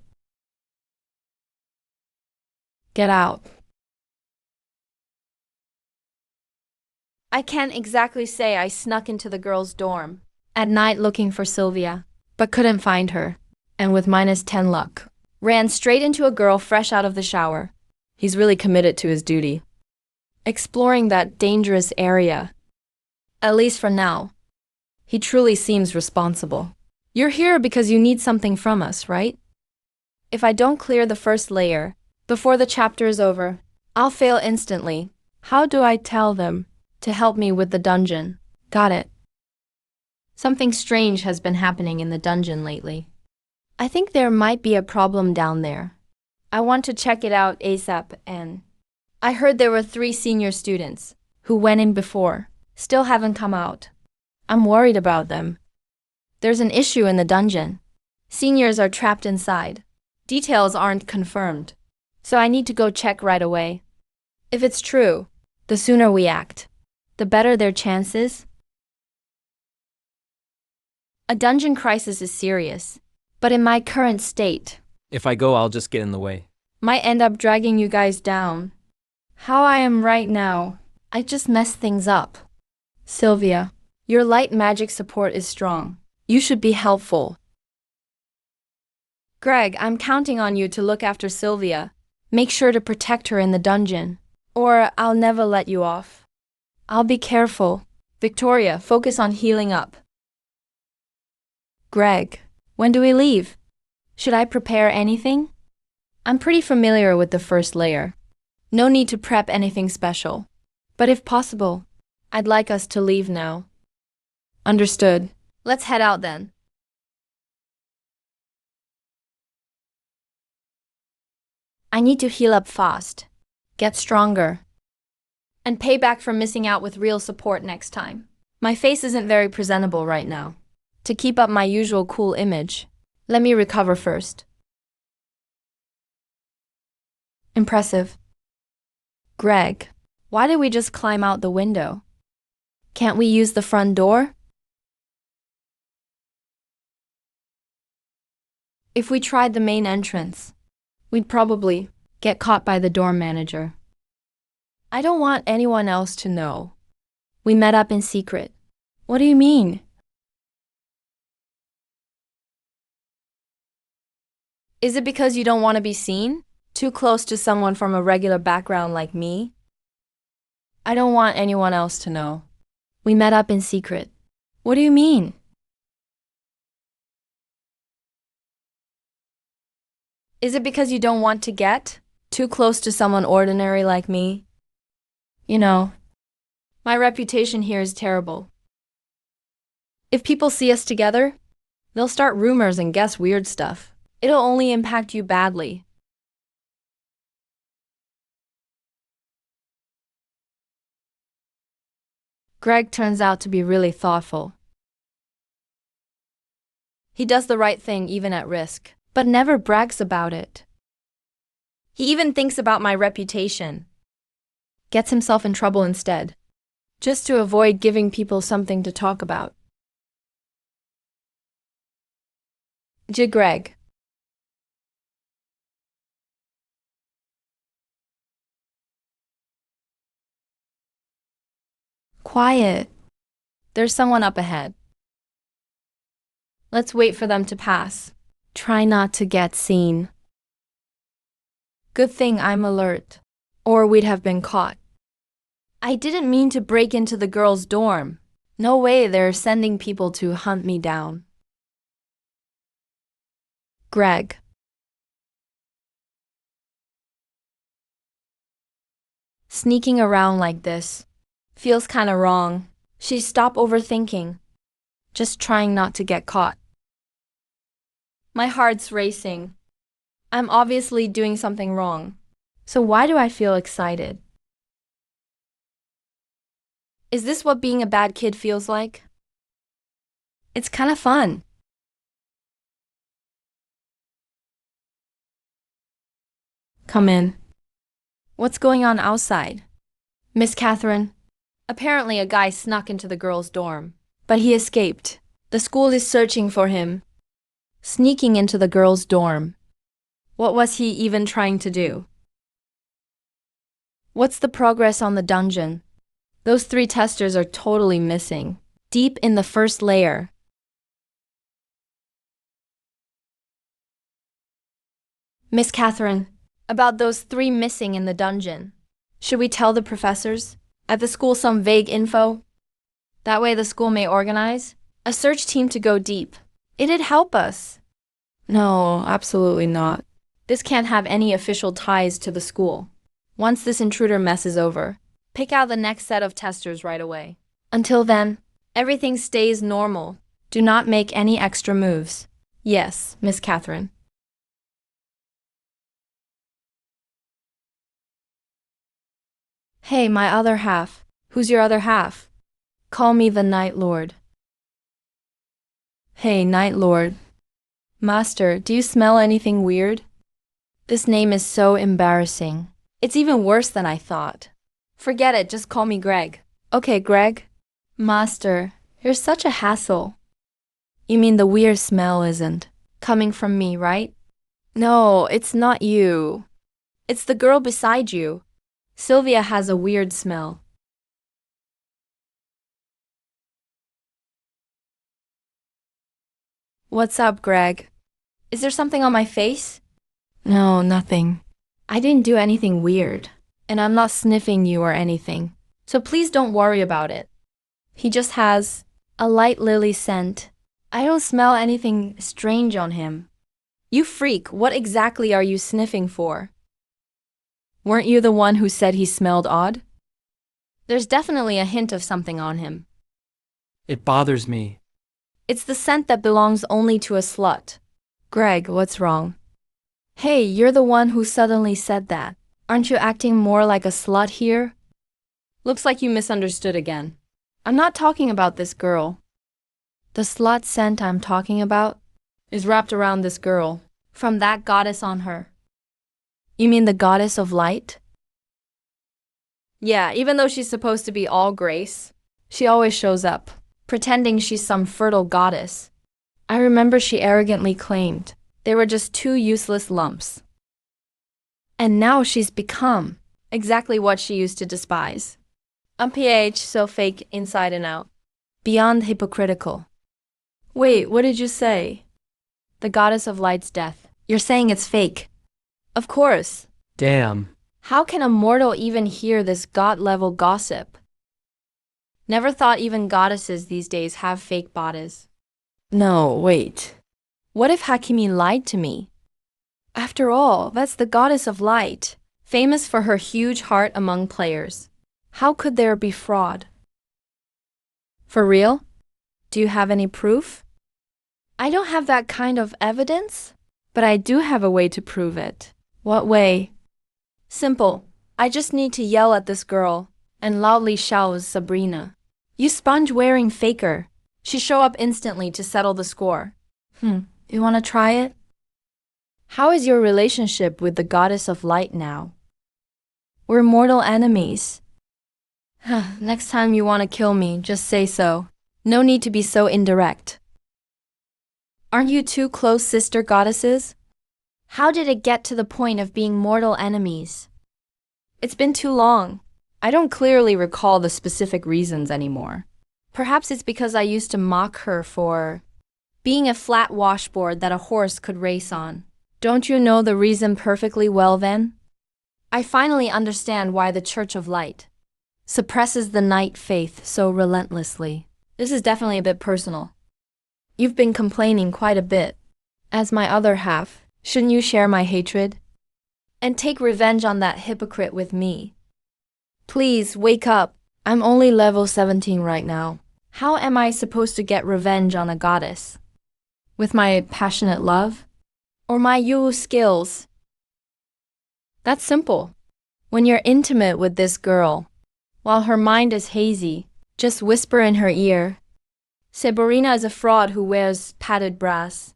Get out. I can't exactly say I snuck into the girls' dorm. At night looking for Sylvia, but couldn't find her, and with -10 luck, ran straight into a girl fresh out of the shower. He's really committed to his duty. Exploring that dangerous area. At least for now. He truly seems responsible. You're here because you need something from us, right? If I don't clear the first layer before the chapter is over, I'll fail instantly. How do I tell them to help me with the dungeon? Got it. Something strange has been happening in the dungeon lately. I think there might be a problem down there. I want to check it out ASAP, and I heard there were 3 senior students who went in before, still haven't come out. I'm worried about them. There's an issue in the dungeon. Seniors are trapped inside. Details aren't confirmed, so I need to go check right away. If it's true, the sooner we act, the better their chances. A dungeon crisis is serious, but in my current state, If I go, I'll just get in the way. might end up dragging you guys down. How I am right now, I just mess things up. Sylvia, your light magic support is strong. You should be helpful. Greg, I'm counting on you to look after Sylvia. Make sure to protect her in the dungeon, or I'll never let you off. I'll be careful. Victoria, focus on healing up. Greg, when do we leave? Should I prepare anything? I'm pretty familiar with the first layer. No need to prep anything special. But if possible, I'd like us to leave now. Understood. Let's head out then. I need to heal up fast, get stronger, and pay back for missing out with real support next time. My face isn't very presentable right now. To keep up my usual cool image, let me recover first. Impressive. Greg, why did we just climb out the window? Can't we use the front door? If we tried the main entrance, we'd probably get caught by the dorm manager. I don't want anyone else to know. We met up in secret. What do you mean? Is it because you don't want to be seen? Too close to someone from a regular background like me? I don't want anyone else to know. We met up in secret. What do you mean? Is it because you don't want to get too close to someone ordinary like me? You know, my reputation here is terrible. If people see us together, they'll start rumors and guess weird stuff. It'll only impact you badly. Greg turns out to be really thoughtful. He does the right thing even at risk, but never brags about it. He even thinks about my reputation. Gets himself in trouble instead, just to avoid giving people something to talk about. Greg. Quiet. There's someone up ahead. Let's wait for them to pass. Try not to get seen. Good thing I'm alert, or we'd have been caught. I didn't mean to break into the girls' dorm. No way they're sending people to hunt me down. Greg. Sneaking around like this feels kinda wrong. Stop overthinking. Just trying not to get caught. My heart's racing. I'm obviously doing something wrong. So why do I feel excited? Is this what being a bad kid feels like? It's kinda fun. Come in. What's going on outside? Miss Catherine? Apparently a guy snuck into the girls' dorm, but he escaped. The school is searching for him. Sneaking into the girls' dorm. What was he even trying to do? What's the progress on the dungeon? Those 3 testers are totally missing. Deep in the first layer. Miss Catherine, about those 3 missing in the dungeon. Should we tell the professors at the school some vague info? That way the school may organize a search team to go deep. It'd help us. No, absolutely not. This can't have any official ties to the school. Once this intruder mess is over, pick out the next set of testers right away. Until then, everything stays normal. Do not make any extra moves. Yes, Miss Catherine. Hey, my other half. Who's your other half? Call me the Night Lord. Hey, Night Lord. Master, do you smell anything weird? This name is so embarrassing. It's even worse than I thought. Forget it, just call me Greg. Okay, Greg. Master, you're such a hassle. You mean the weird smell isn't coming from me, right? No, it's not you. It's the girl beside you. Sylvia has a weird smell. What's up, Greg? Is there something on my face? No, nothing. I didn't do anything weird, and I'm not sniffing you or anything, so please don't worry about it. He just has a light lily scent. I don't smell anything strange on him. You freak, what exactly are you sniffing for? Weren't you the one who said he smelled odd? There's definitely a hint of something on him. It bothers me. It's the scent that belongs only to a slut. Greg, what's wrong? Hey, you're the one who suddenly said that. Aren't you acting more like a slut here? Looks like you misunderstood again. I'm not talking about this girl. The slut scent I'm talking about is wrapped around this girl, from that goddess on her. You mean the goddess of light? Yeah, even though she's supposed to be all grace, she always shows up, pretending she's some fertile goddess. I remember she arrogantly claimed they were just 2 useless lumps. And now she's become exactly what she used to despise. A pH so fake inside and out. Beyond hypocritical. Wait, what did you say? The goddess of light's death. You're saying it's fake. Of course. Damn. How can a mortal even hear this god-level gossip? Never thought even goddesses these days have fake bodies. No, wait. What if Hakimi lied to me? After all, that's the goddess of light, famous for her huge heart among players. How could there be fraud? For real? Do you have any proof? I don't have that kind of evidence, but I do have a way to prove it. What way? Simple. I just need to yell at this girl and loudly shout Sabrina. You sponge-wearing faker. She show up instantly to settle the score. You want to try it? How is your relationship with the goddess of light now? We're mortal enemies. Next time you want to kill me, just say so. No need to be so indirect. Aren't you 2 close sister goddesses? How did it get to the point of being mortal enemies? It's been too long. I don't clearly recall the specific reasons anymore. Perhaps it's because I used to mock her for being a flat washboard that a horse could race on. Don't you know the reason perfectly well then? I finally understand why the Church of Light suppresses the night faith so relentlessly. This is definitely a bit personal. You've been complaining quite a bit. As my other half, shouldn't you share my hatred? And take revenge on that hypocrite with me. Please, wake up. I'm only level 17 right now. How am I supposed to get revenge on a goddess? With my passionate love? Or my Yulu skills? That's simple. When you're intimate with this girl, while her mind is hazy, just whisper in her ear, Sabrina is a fraud who wears padded brass.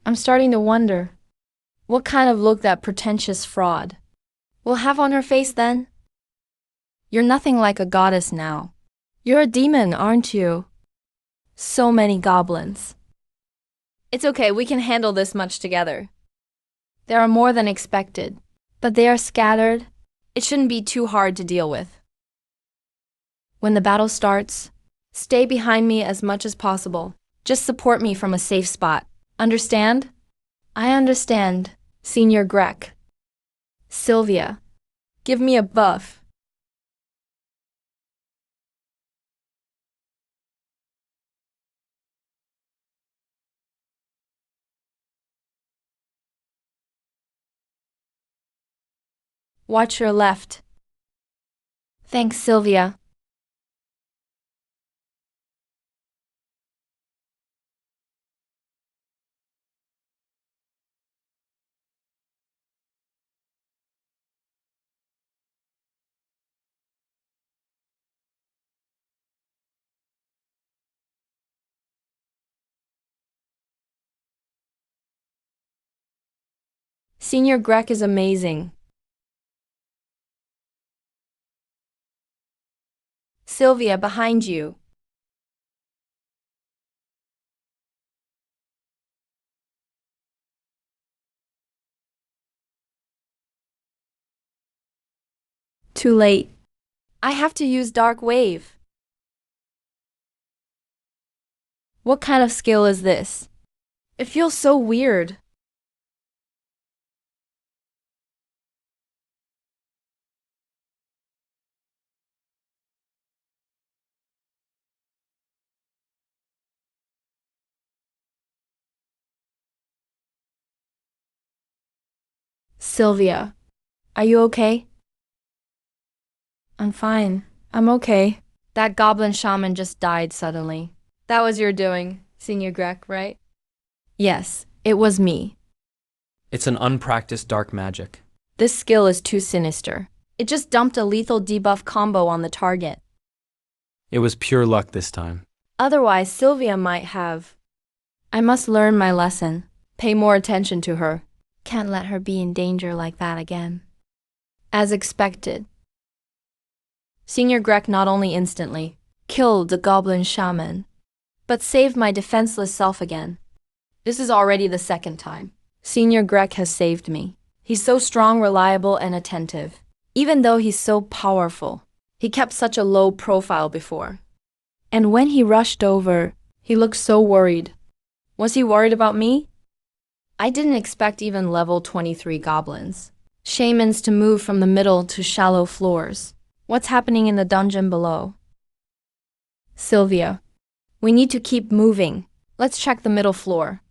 I'm starting to wonder what kind of look that pretentious fraud will have on her face then. You're nothing like a goddess now. You're a demon, aren't you? So many goblins. It's okay, we can handle this much together. There are more than expected, but they are scattered. It shouldn't be too hard to deal with. When the battle starts, stay behind me as much as possible. Just support me from a safe spot. Understand? I understand. Senior Greg. Sylvia. Give me a buff. Watch your left. Thanks, Sylvia. Senior Greg is amazing. Sylvia, behind you. Too late. I have to use Dark Wave. What kind of skill is this? It feels so weird. Sylvia, are you okay? I'm fine. I'm okay. That goblin shaman just died suddenly. That was your doing, Senior Greg, right? Yes, it was me. It's an unpracticed dark magic. This skill is too sinister. It just dumped a lethal debuff combo on the target. It was pure luck this time. Otherwise, Sylvia might have. I must learn my lesson. Pay more attention to her. Can't let her be in danger like that again. As expected. Senior Greg not only instantly killed the goblin shaman, but saved my defenseless self again. This is already the second time. Senior Greg has saved me. He's so strong, reliable, and attentive. Even though he's so powerful, he kept such a low profile before. And when he rushed over, he looked so worried. Was he worried about me? I didn't expect even level 23 goblins. Shamans to move from the middle to shallow floors. What's happening in the dungeon below? Sylvia, we need to keep moving. Let's check the middle floor.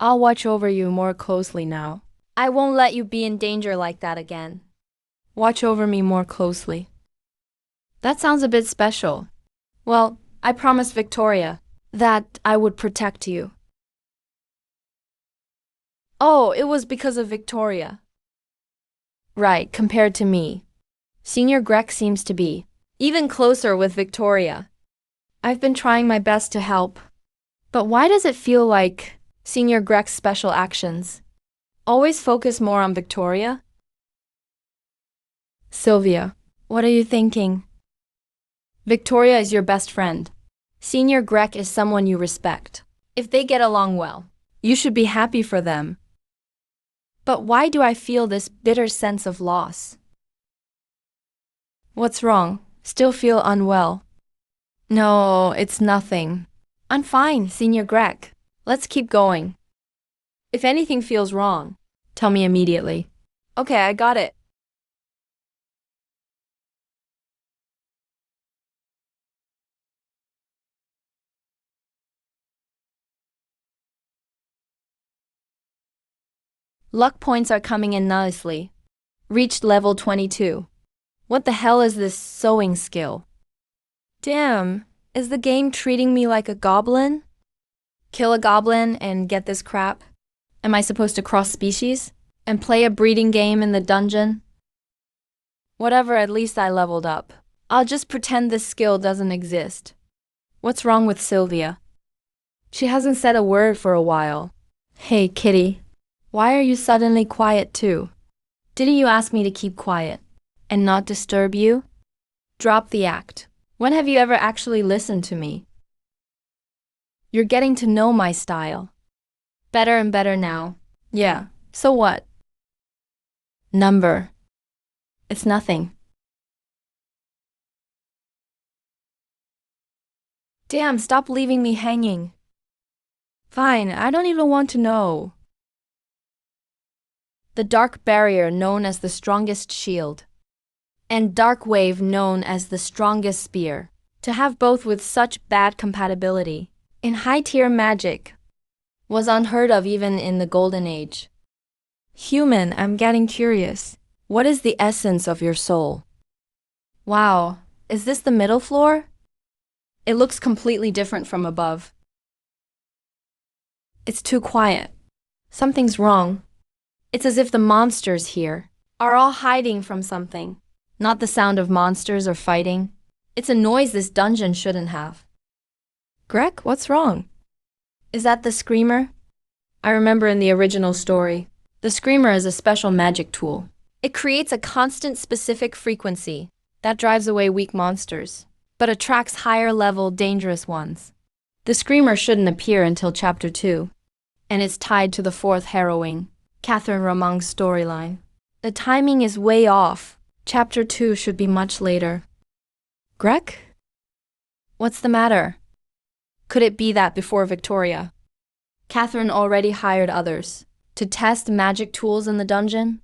I'll watch over you more closely now. I won't let you be in danger like that again. Watch over me more closely. That sounds a bit special. Well, I promised Victoria that I would protect you. Oh, it was because of Victoria. Right, compared to me. Senior Greg seems to be even closer with Victoria. I've been trying my best to help. But why does it feel like Senior Greg's special actions always focus more on Victoria? Sylvia, what are you thinking? Victoria is your best friend. Senior Greg is someone you respect. If they get along well, you should be happy for them. But why do I feel this bitter sense of loss? What's wrong? Still feel unwell? No, it's nothing. I'm fine, Senior Greg. Let's keep going. If anything feels wrong, tell me immediately. Okay, I got it. Luck points are coming in nicely. Reached level 22. What the hell is this sewing skill? Damn, is the game treating me like a goblin? Kill a goblin and get this crap? Am I supposed to cross species? And play a breeding game in the dungeon? Whatever, at least I leveled up. I'll just pretend this skill doesn't exist. What's wrong with Sylvia? She hasn't said a word for a while. Hey, kitty. Why are you suddenly quiet too? Didn't you ask me to keep quiet and not disturb you? Drop the act. When have you ever actually listened to me? You're getting to know my style. Better and better now. Yeah, so what? Number. It's nothing. Damn, stop leaving me hanging. Fine, I don't even want to know. The dark barrier known as the strongest shield, and dark wave known as the strongest spear. To have both with such bad compatibility in high-tier magic was unheard of even in the Golden Age. Human, I'm getting curious. What is the essence of your soul? Wow, is this the middle floor? It looks completely different from above. It's too quiet. Something's wrong. It's as if the monsters here are all hiding from something. Not the sound of monsters or fighting. It's a noise this dungeon shouldn't have. Greg, what's wrong? Is that the screamer? I remember in the original story, the screamer is a special magic tool. It creates a constant specific frequency that drives away weak monsters, but attracts higher-level, dangerous ones. The screamer shouldn't appear until Chapter 2, and it's tied to the fourth harrowing, Catherine Romang's storyline. The timing is way off. Chapter 2 should be much later. Greg? What's the matter? Could it be that before Victoria, Catherine already hired others to test magic tools in the dungeon?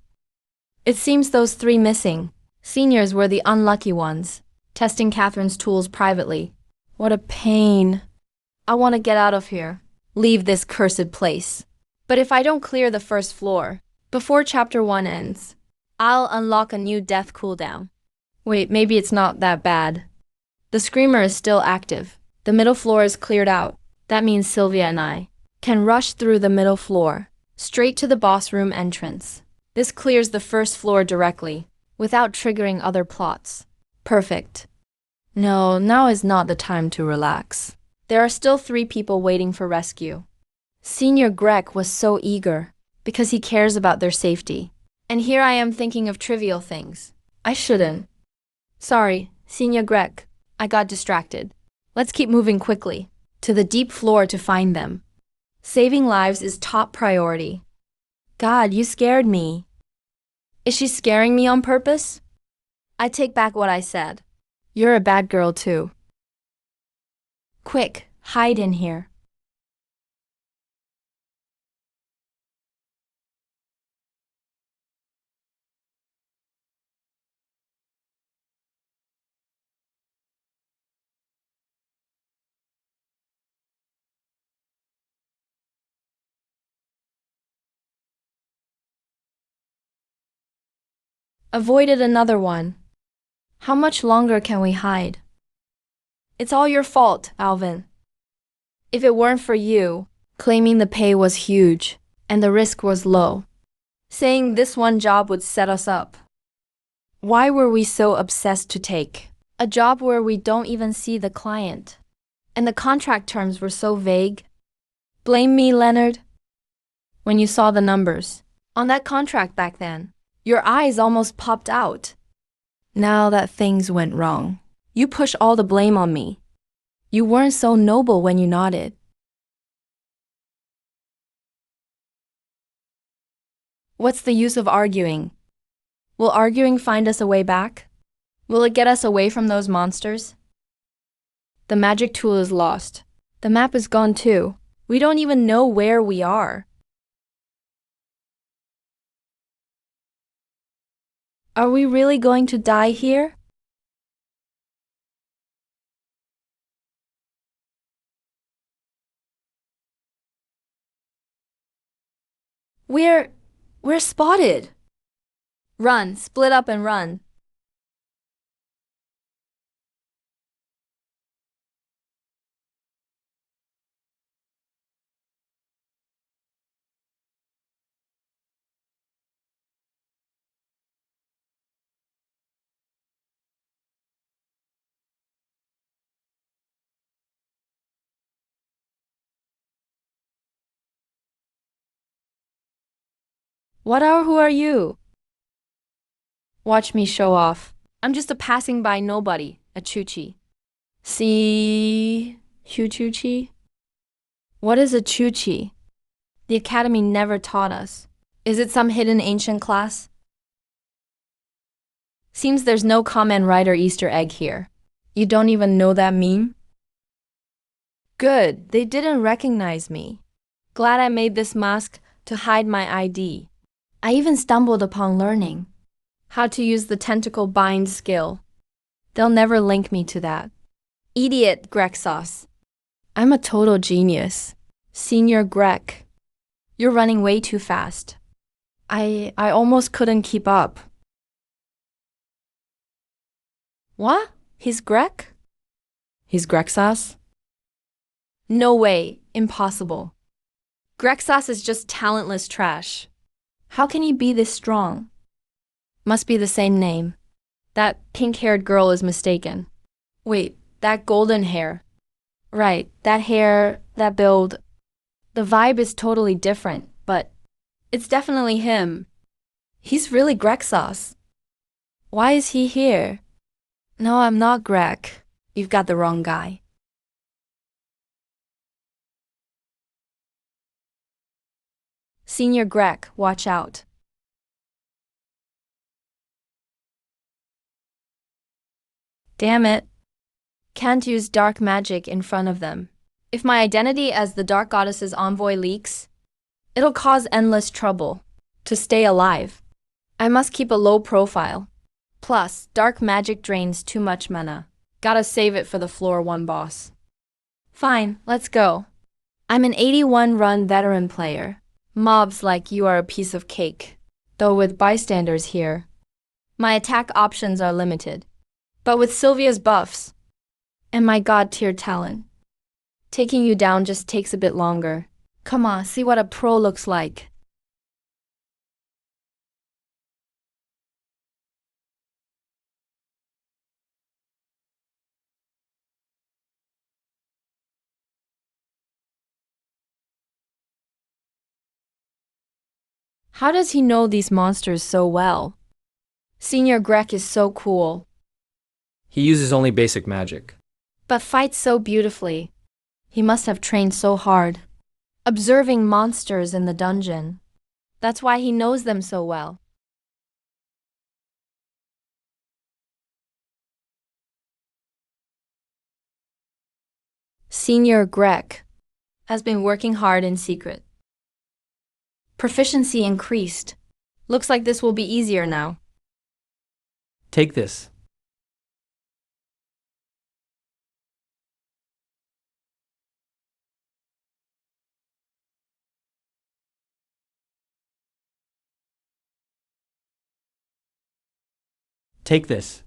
It seems those three missing seniors were the unlucky ones, testing Catherine's tools privately. What a pain. I want to get out of here. Leave this cursed place. But if I don't clear the first floor before Chapter 1 ends, I'll unlock a new death cooldown. Wait, maybe it's not that bad. The screamer is still active. The middle floor is cleared out. That means Sylvia and I can rush through the middle floor, straight to the boss room entrance. This clears the first floor directly, without triggering other plots. Perfect. No, now is not the time to relax. There are still 3 people waiting for rescue. Senior Greg was so eager, because he cares about their safety. And here I am thinking of trivial things. I shouldn't. Sorry, Senior Greg. I got distracted. Let's keep moving quickly to the deep floor to find them. Saving lives is top priority. God, you scared me. Is she scaring me on purpose? I take back what I said. You're a bad girl too. Quick, hide in here. Avoided another one. How much longer can we hide? It's all your fault, Alvin. If it weren't for you, claiming the pay was huge and the risk was low, saying this one job would set us up. Why were we so obsessed to take a job where we don't even see the client? And the contract terms were so vague. Blame me, Leonard. When you saw the numbers on that contract back then, your eyes almost popped out. Now that things went wrong, you push all the blame on me. You weren't so noble when you nodded. What's the use of arguing? Will arguing find us a way back? Will it get us away from those monsters? The magic tool is lost. The map is gone too. We don't even know where we are. Are we really going to die here? We're spotted. Run, split up and run. Who are you? Watch me show off. I'm just a passing by nobody, a Chuchi. See, Chuchi? What is a Chuchi? The academy never taught us. Is it some hidden ancient class? Seems there's no Kamen Rider Easter egg here. You don't even know that meme? Good, they didn't recognize me. Glad I made this mask to hide my ID. I even stumbled upon learning how to use the tentacle bind skill. They'll never link me to that. Idiot, Greg sauce. I'm a total genius. Senior Greg. You're running way too fast. I almost couldn't keep up. What? He's Greg? He's Greg sauce? No way. Impossible. Greg sauce is just talentless trash. How can he be this strong? Must be the same name. That pink-haired girl is mistaken. Wait, that golden hair. Right, that hair, that build. The vibe is totally different, but it's definitely him. He's really Greg sauce. Why is he here? No, I'm not Greg. You've got the wrong guy. Senior Greg, watch out. Damn it. Can't use dark magic in front of them. If my identity as the Dark Goddess's envoy leaks, it'll cause endless trouble. To stay alive, I must keep a low profile. Plus, dark magic drains too much mana. Gotta save it for the floor 1 boss. Fine, let's go. I'm an 81-run veteran player. Mobs like you are a piece of cake. Though with bystanders here, my attack options are limited. But with Sylvia's buffs and my god-tier talent, taking you down just takes a bit longer. Come on, see what a pro looks like. How does he know these monsters so well? Senior Greg is so cool, He uses only basic magic. but fights so beautifully. He must have trained so hard, observing monsters in the dungeon. That's why he knows them so well. Senior Greg has been working hard in secret. Proficiency increased. Looks like this will be easier now. Take this. Take this.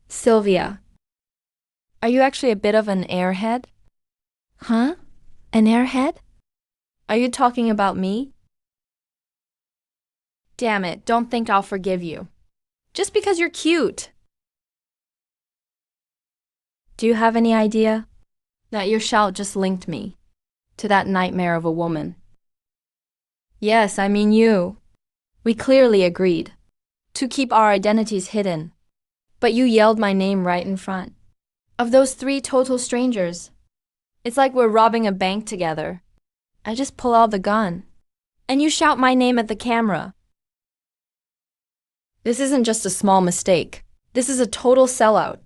Sylvia, are you actually a bit of an airhead? Huh? An airhead? Are you talking about me? Damn it, don't think I'll forgive you. Just because you're cute. Do you have any idea that your shout just linked me to that nightmare of a woman? Yes, I mean you. We clearly agreed to keep our identities hidden, but you yelled my name right in front of those 3 total strangers. It's like we're robbing a bank together. I just pull out the gun, and you shout my name at the camera. This isn't just a small mistake. This is a total sellout.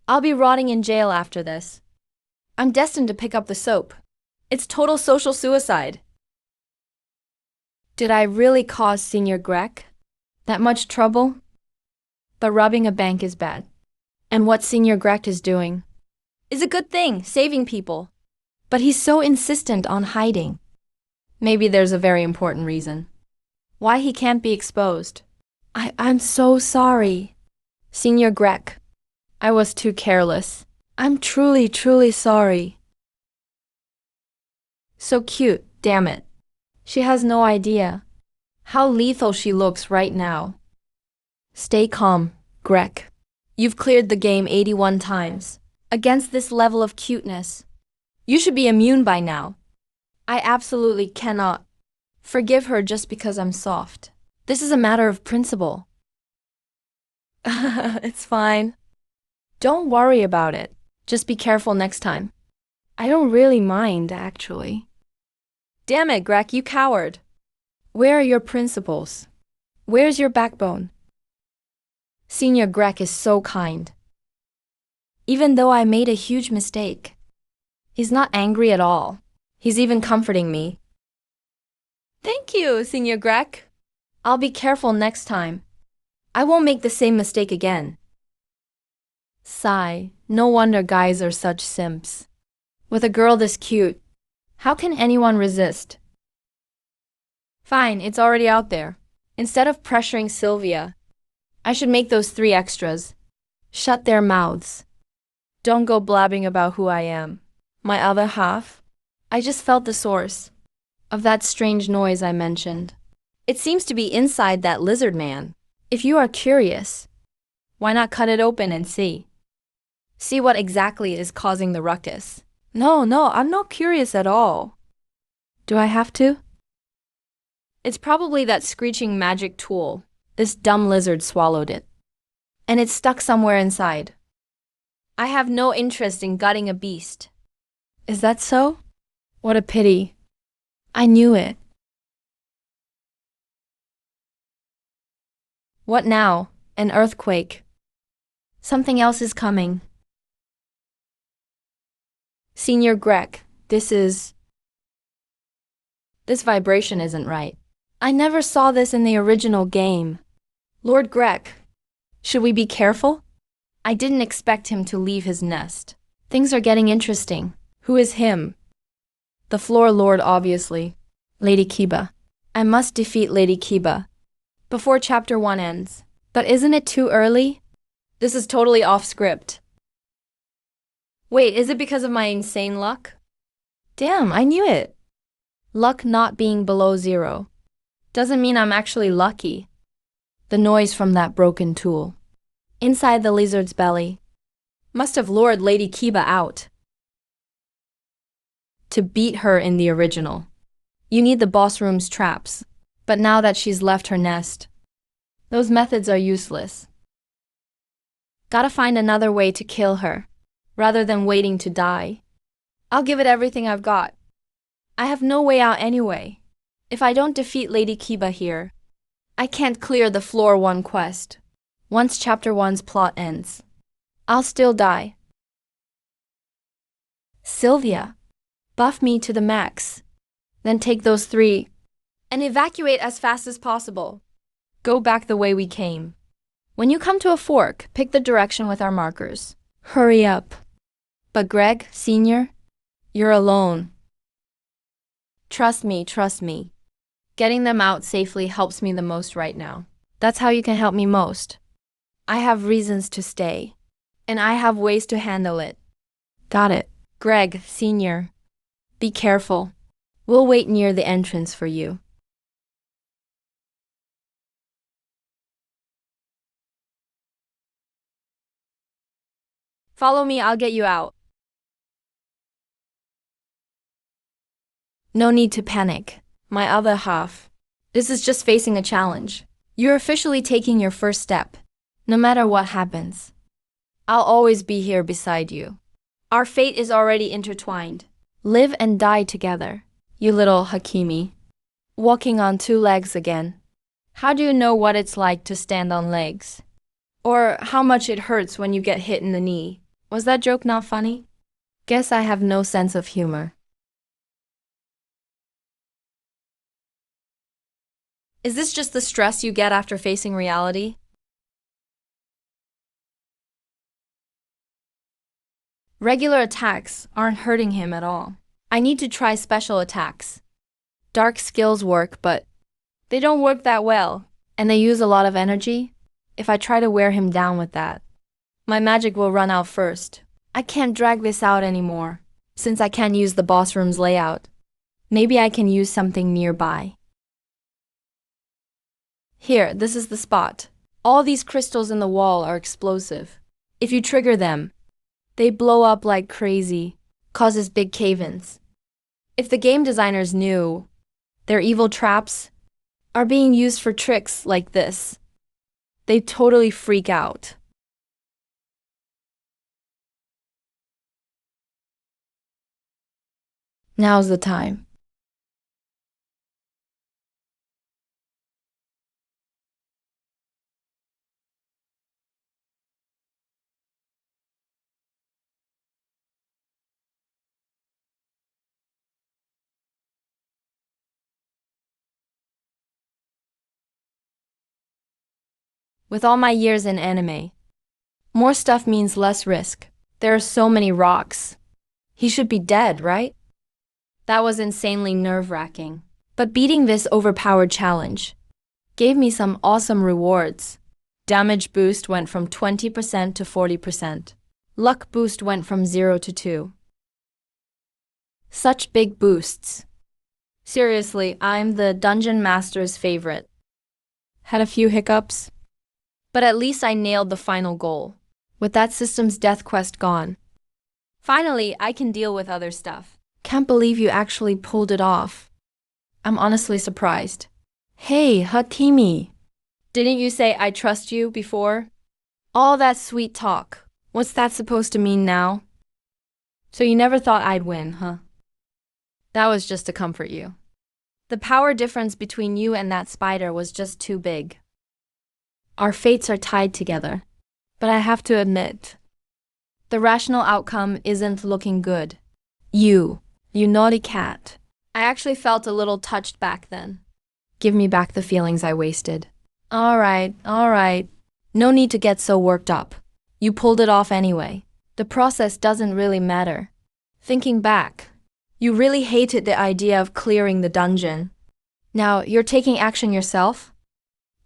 I'll be rotting in jail after this. I'm destined to pick up the soap. It's total social suicide. Did I really cause Senior Greg that much trouble? But robbing a bank is bad. And what Senior Greg is doing is a good thing, saving people. But he's so insistent on hiding. Maybe there's a very important reason why he can't be exposed. I'm so sorry. Senior Greg, I was too careless. I'm truly, truly sorry. So cute, damn it. She has no idea how lethal she looks right now. Stay calm, Greg. You've cleared the game 81 times. Against this level of cuteness, you should be immune by now. I absolutely cannot forgive her just because I'm soft. This is a matter of principle. It's fine. Don't worry about it. Just be careful next time. I don't really mind, actually. Damn it, Greg, you coward. Where are your principles? Where's your backbone? Senior Greg is so kind. Even though I made a huge mistake, he's not angry at all. He's even comforting me. Thank you, Senior Greg. I'll be careful next time. I won't make the same mistake again. Sigh, no wonder guys are such simps. With a girl this cute, how can anyone resist? Fine, it's already out there. Instead of pressuring Sylvia, I should make those 3 extras. Shut their mouths. Don't go blabbing about who I am. My other half? I just felt the source of that strange noise I mentioned. It seems to be inside that lizard man. If you are curious, why not cut it open and see? See what exactly is causing the ruckus. No, I'm not curious at all. Do I have to? It's probably that screeching magic tool. This dumb lizard swallowed it. And it's stuck somewhere inside. I have no interest in gutting a beast. Is that so? What a pity. I knew it. What now? An earthquake. Something else is coming. Senior Greg, this vibration isn't right. I never saw this in the original game. Lord Greg, should we be careful? I didn't expect him to leave his nest. Things are getting interesting. Who is him? The floor lord, obviously. Lady Kiba. I must defeat Lady Kiba before chapter 1 ends. But isn't it too early? This is totally off script. Wait, is it because of my insane luck? Damn, I knew it. Luck not being below 0 doesn't mean I'm actually lucky. The noise from that broken tool inside the lizard's belly must have lured Lady Kiba out. To beat her in the original, you need the boss room's traps. But now that she's left her nest, those methods are useless. Gotta find another way to kill her, rather than waiting to die. I'll give it everything I've got. I have no way out anyway. If I don't defeat Lady Kiba here, I can't clear the floor 1 quest. Once chapter 1's plot ends, I'll still die. Sylvia, buff me to the max. Then take those 3 and evacuate as fast as possible. Go back the way we came. When you come to a fork, pick the direction with our markers. Hurry up. But Greg, Senior, you're alone. Trust me. Getting them out safely helps me the most right now. That's how you can help me most. I have reasons to stay, and I have ways to handle it. Got it. Greg, Senior, be careful. We'll wait near the entrance for you. Follow me, I'll get you out. No need to panic. My other half. This is just facing a challenge. You're officially taking your first step. No matter what happens, I'll always be here beside you. Our fate is already intertwined. Live and die together, you little Hakimi. Walking on 2 legs again. How do you know what it's like to stand on legs? Or how much it hurts when you get hit in the knee? Was that joke not funny? Guess I have no sense of humor. Is this just the stress you get after facing reality? Regular attacks aren't hurting him at all. I need to try special attacks. Dark skills work, but they don't work that well, and they use a lot of energy. If I try to wear him down with that, my magic will run out first. I can't drag this out anymore, since I can't use the boss room's layout. Maybe I can use something nearby. Here, this is the spot. All these crystals in the wall are explosive. If you trigger them, they blow up like crazy, causes big cave-ins. If the game designers knew their evil traps are being used for tricks like this, they'd totally freak out. Now's the time. With all my years in anime, more stuff means less risk. There are so many rocks. He should be dead, right? That was insanely nerve-wracking. But beating this overpowered challenge gave me some awesome rewards. Damage boost went from 20% to 40%. Luck boost went from 0 to 2. Such big boosts. Seriously, I'm the Dungeon Master's favorite. Had a few hiccups, but at least I nailed the final goal. With that system's death quest gone, finally, I can deal with other stuff. Can't believe you actually pulled it off. I'm honestly surprised. Hey, Hatimi. Didn't you say I trust you before? All that sweet talk. What's that supposed to mean now? So you never thought I'd win, huh? That was just to comfort you. The power difference between you and that spider was just too big. Our fates are tied together. But I have to admit, the rational outcome isn't looking good. You naughty cat. I actually felt a little touched back then. Give me back the feelings I wasted. All right. No need to get so worked up. You pulled it off anyway. The process doesn't really matter. Thinking back, you really hated the idea of clearing the dungeon. Now you're taking action yourself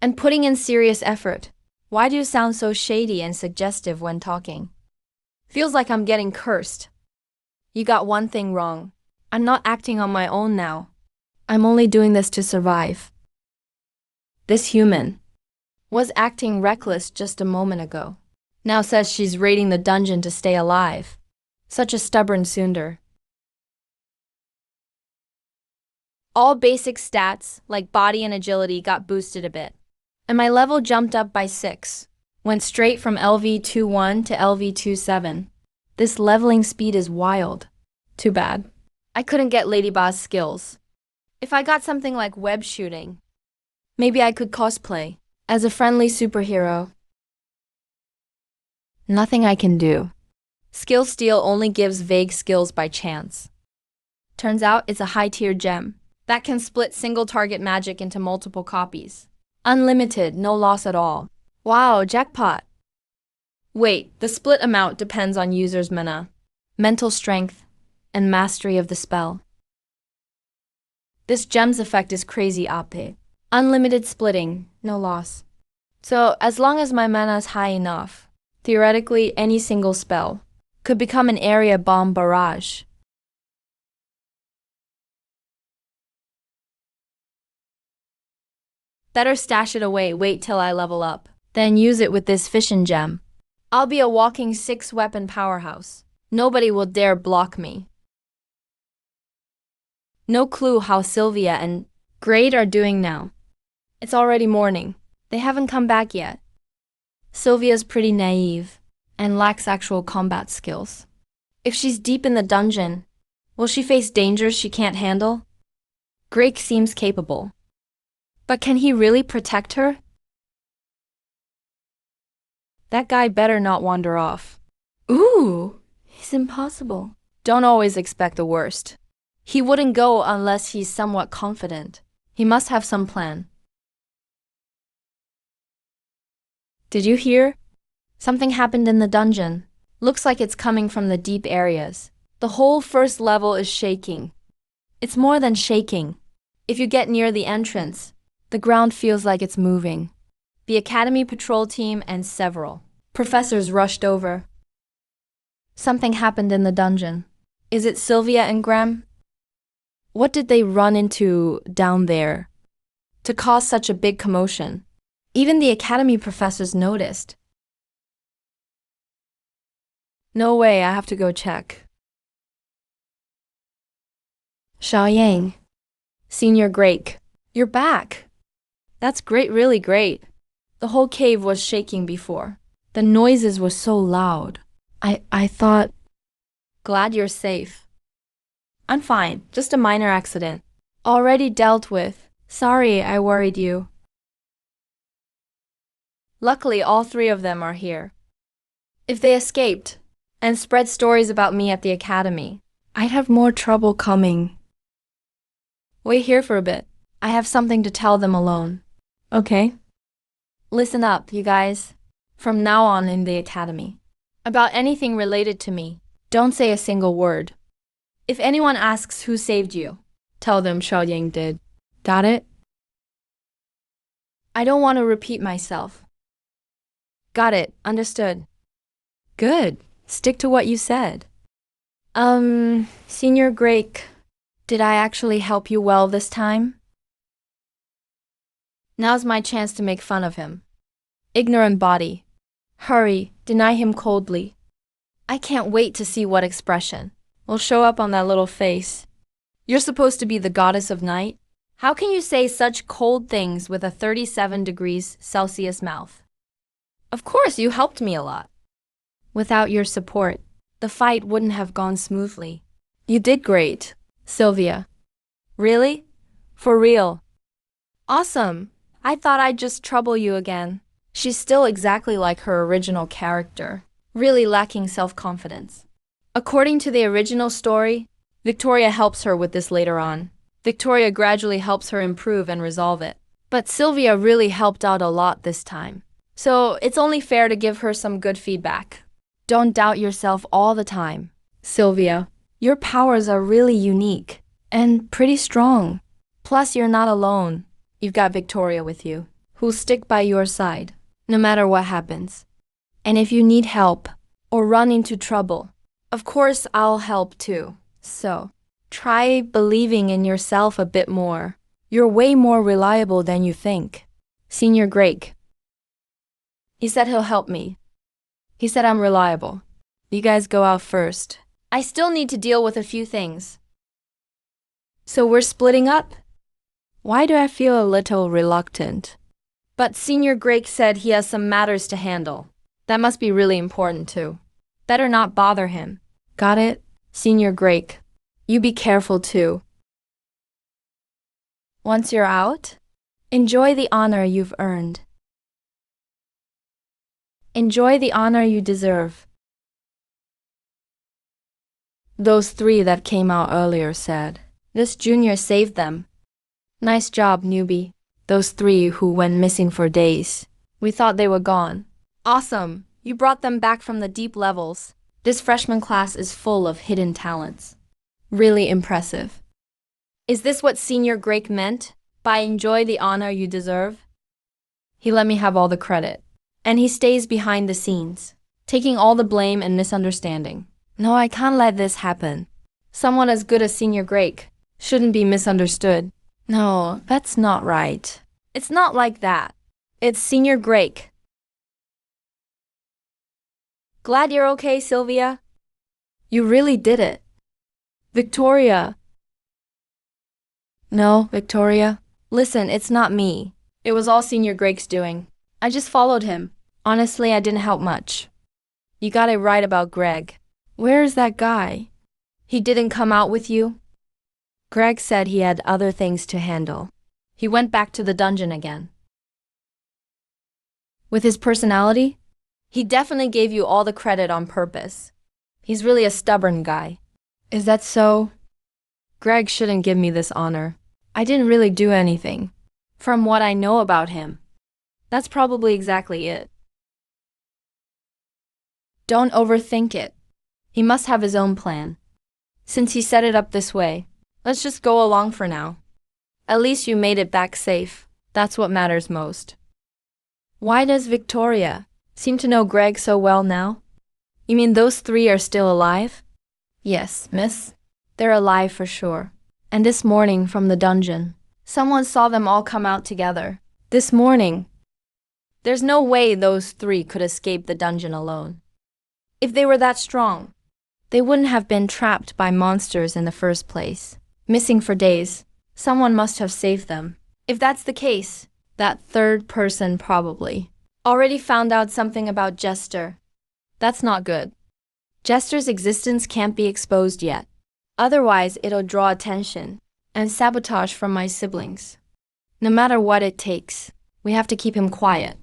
and putting in serious effort. Why do you sound so shady and suggestive when talking? Feels like I'm getting cursed. You got one thing wrong. I'm not acting on my own now. I'm only doing this to survive. This human was acting reckless just a moment ago. Now says she's raiding the dungeon to stay alive. Such a stubborn tsundere. All basic stats, like body and agility, got boosted a bit. And my level jumped up by 6. Went straight from LV21 to LV27. This leveling speed is wild. Too bad I couldn't get Ladyboz's skills. If I got something like web shooting, maybe I could cosplay as a friendly superhero. Nothing I can do. Skill steal only gives vague skills by chance. Turns out it's a high-tier gem that can split single-target magic into multiple copies. Unlimited, no loss at all. Wow, jackpot. Wait, the split amount depends on user's mana, mental strength, and mastery of the spell. This gem's effect is crazy OP. Unlimited splitting, no loss. So as long as my mana is high enough, theoretically any single spell could become an area bomb barrage. Better stash it away, wait till I level up. Then use it with this fission gem. I'll be a walking 6-weapon powerhouse. Nobody will dare block me. No clue how Sylvia and Grade are doing now. It's already morning. They haven't come back yet. Sylvia's pretty naive and lacks actual combat skills. If she's deep in the dungeon, will she face dangers she can't handle? Grake seems capable. But can he really protect her? That guy better not wander off. Ooh, he's impossible. Don't always expect the worst. He wouldn't go unless he's somewhat confident. He must have some plan. Did you hear? Something happened in the dungeon. Looks like it's coming from the deep areas. The whole first level is shaking. It's more than shaking. If you get near the entrance, the ground feels like it's moving. The Academy patrol team and several professors rushed over. Something happened in the dungeon. Is it Sylvia and Graham? What did they run into down there to cause such a big commotion? Even the Academy professors noticed. No way, I have to go check. Xiaoyang, Senior Grake, you're back. That's great, really great. The whole cave was shaking before. The noises were so loud. I thought... Glad you're safe. I'm fine, just a minor accident. Already dealt with. Sorry I worried you. Luckily, all 3 of them are here. If they escaped and spread stories about me at the Academy, I'd have more trouble coming. Wait here for a bit. I have something to tell them alone. Okay? Listen up, you guys. From now on in the academy. About anything related to me, don't say a single word. If anyone asks who saved you, tell them Xiaoying did. Got it? I don't want to repeat myself. Got it. Understood. Good. Stick to what you said. Senior Drake, did I actually help you well this time? Now's my chance to make fun of him. Ignorant body. Hurry, deny him coldly. I can't wait to see what expression will show up on that little face. You're supposed to be the goddess of night. How can you say such cold things with a 37 degrees Celsius mouth? Of course, you helped me a lot. Without your support, the fight wouldn't have gone smoothly. You did great, Sylvia. Really? For real? Awesome. I thought I'd just trouble you again. She's still exactly like her original character, really lacking self-confidence. According to the original story, Victoria helps her with this later on. Victoria gradually helps her improve and resolve it. But Sylvia really helped out a lot this time. So it's only fair to give her some good feedback. Don't doubt yourself all the time. Sylvia, your powers are really unique and pretty strong. Plus, you're not alone. You've got Victoria with you, who'll stick by your side, no matter what happens. And if you need help or run into trouble, of course I'll help too. So, try believing in yourself a bit more. You're way more reliable than you think. Senior Drake. He said he'll help me. He said I'm reliable. You guys go out first. I still need to deal with a few things. So we're splitting up? Why do I feel a little reluctant? But Senior Drake said he has some matters to handle. That must be really important too. Better not bother him. Got it? Senior Drake. You be careful too. Once you're out, enjoy the honor you've earned. Enjoy the honor you deserve. Those three that came out earlier said, this junior saved them. Nice job, newbie. Those three who went missing for days. We thought they were gone. Awesome. You brought them back from the deep levels. This freshman class is full of hidden talents. Really impressive. Is this what Senior Drake meant by enjoy the honor you deserve? He let me have all the credit. And he stays behind the scenes, taking all the blame and misunderstanding. No, I can't let this happen. Someone as good as Senior Drake shouldn't be misunderstood. No, that's not right. It's not like that. It's Senior Drake. Glad you're okay, Sylvia. You really did it. Victoria. No, Victoria. Listen, it's not me. It was all Senior Drake's doing. I just followed him. Honestly, I didn't help much. You got it right about Greg. Where is that guy? He didn't come out with you? Greg said he had other things to handle. He went back to the dungeon again. With his personality, he definitely gave you all the credit on purpose. He's really a stubborn guy. Is that so? Greg shouldn't give me this honor. I didn't really do anything. From what I know about him, that's probably exactly it. Don't overthink it. He must have his own plan. Since he set it up this way, let's just go along for now. At least you made it back safe. That's what matters most. Why does Victoria seem to know Greg so well now? You mean those three are still alive? Yes, miss. They're alive for sure. And this morning from the dungeon, someone saw them all come out together. This morning. There's no way those three could escape the dungeon alone. If they were that strong, they wouldn't have been trapped by monsters in the first place. Missing for days, someone must have saved them. If that's the case, that third person probably already found out something about Jester. That's not good. Jester's existence can't be exposed yet. Otherwise, it'll draw attention and sabotage from my siblings. No matter what it takes, we have to keep him quiet.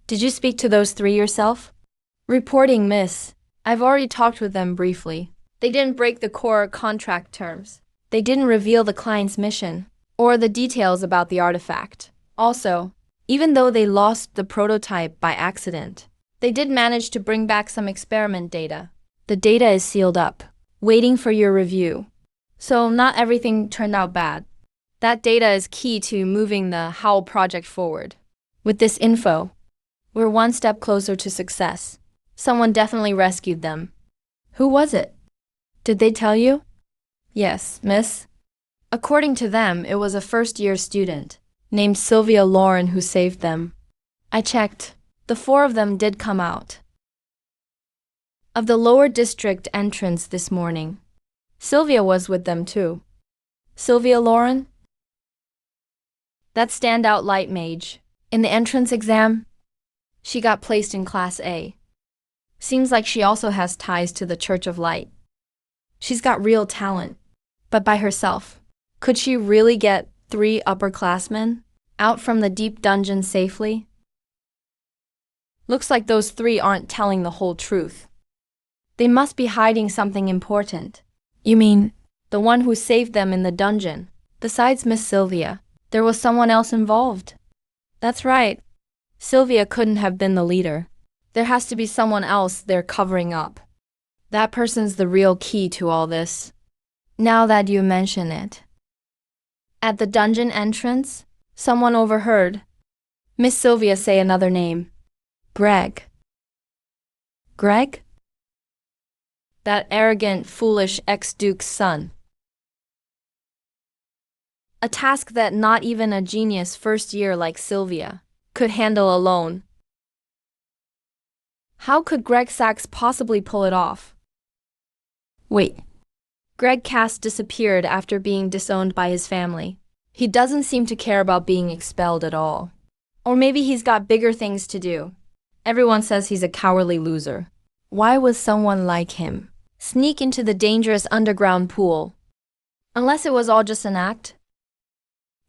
Did you speak to those three yourself? Reporting, miss. I've already talked with them briefly. They didn't break the core contract terms. They didn't reveal the client's mission or the details about the artifact. Also, Even though they lost the prototype by accident, they did manage to bring back some experiment data. The data is sealed up, waiting for your review. So not everything turned out bad. That data is key to moving the Howl project forward. With this info, we're one step closer to success. Someone definitely rescued them. Who was it? Did they tell you? Yes, miss. According to them, it was a first-year student named Sylvia Lauren who saved them. I checked. The 4 of them did come out of the lower district entrance this morning. Sylvia was with them too. Sylvia Lauren? That standout light mage. In the entrance exam, she got placed in Class A. Seems like she also has ties to the Church of Light. She's got real talent. But by herself, could she really get 3 upperclassmen out from the deep dungeon safely? Looks like those 3 aren't telling the whole truth. They must be hiding something important. You mean, the one who saved them in the dungeon? Besides Miss Sylvia, there was someone else involved. That's right. Sylvia couldn't have been the leader. There has to be someone else they're covering up. That person's the real key to all this. Now that you mention it. At the dungeon entrance, someone overheard Miss Sylvia say another name. Greg. Greg? That arrogant, foolish ex-duke's son. A task that not even a genius first year like Sylvia could handle alone. How could Greg Sachs possibly pull it off? Wait. Greg Cass disappeared after being disowned by his family. He doesn't seem to care about being expelled at all. Or maybe he's got bigger things to do. Everyone says he's a cowardly loser. Why would someone like him sneak into the dangerous underground pool? Unless it was all just an act.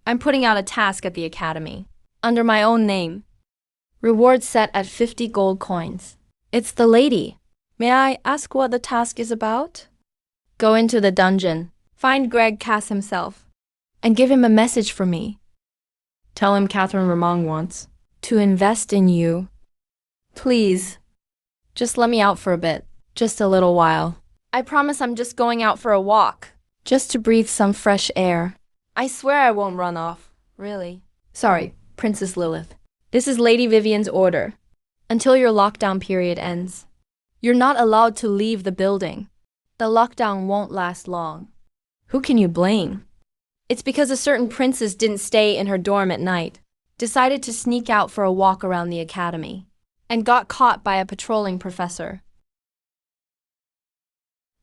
I'm putting out a task at the academy, under my own name. Reward set at 50 gold coins. It's the lady. May I ask what the task is about? Go into the dungeon, find Greg Cass himself, and give him a message for me. Tell him Catherine Ramon wants to invest in you. Please, just let me out for a bit, just a little while. I promise I'm just going out for a walk, just to breathe some fresh air. I swear I won't run off, really. Sorry, Princess Lilith. This is Lady Vivian's order. Until your lockdown period ends, you're not allowed to leave the building. The lockdown won't last long. Who can you blame? It's because a certain princess didn't stay in her dorm at night, decided to sneak out for a walk around the academy, and got caught by a patrolling professor.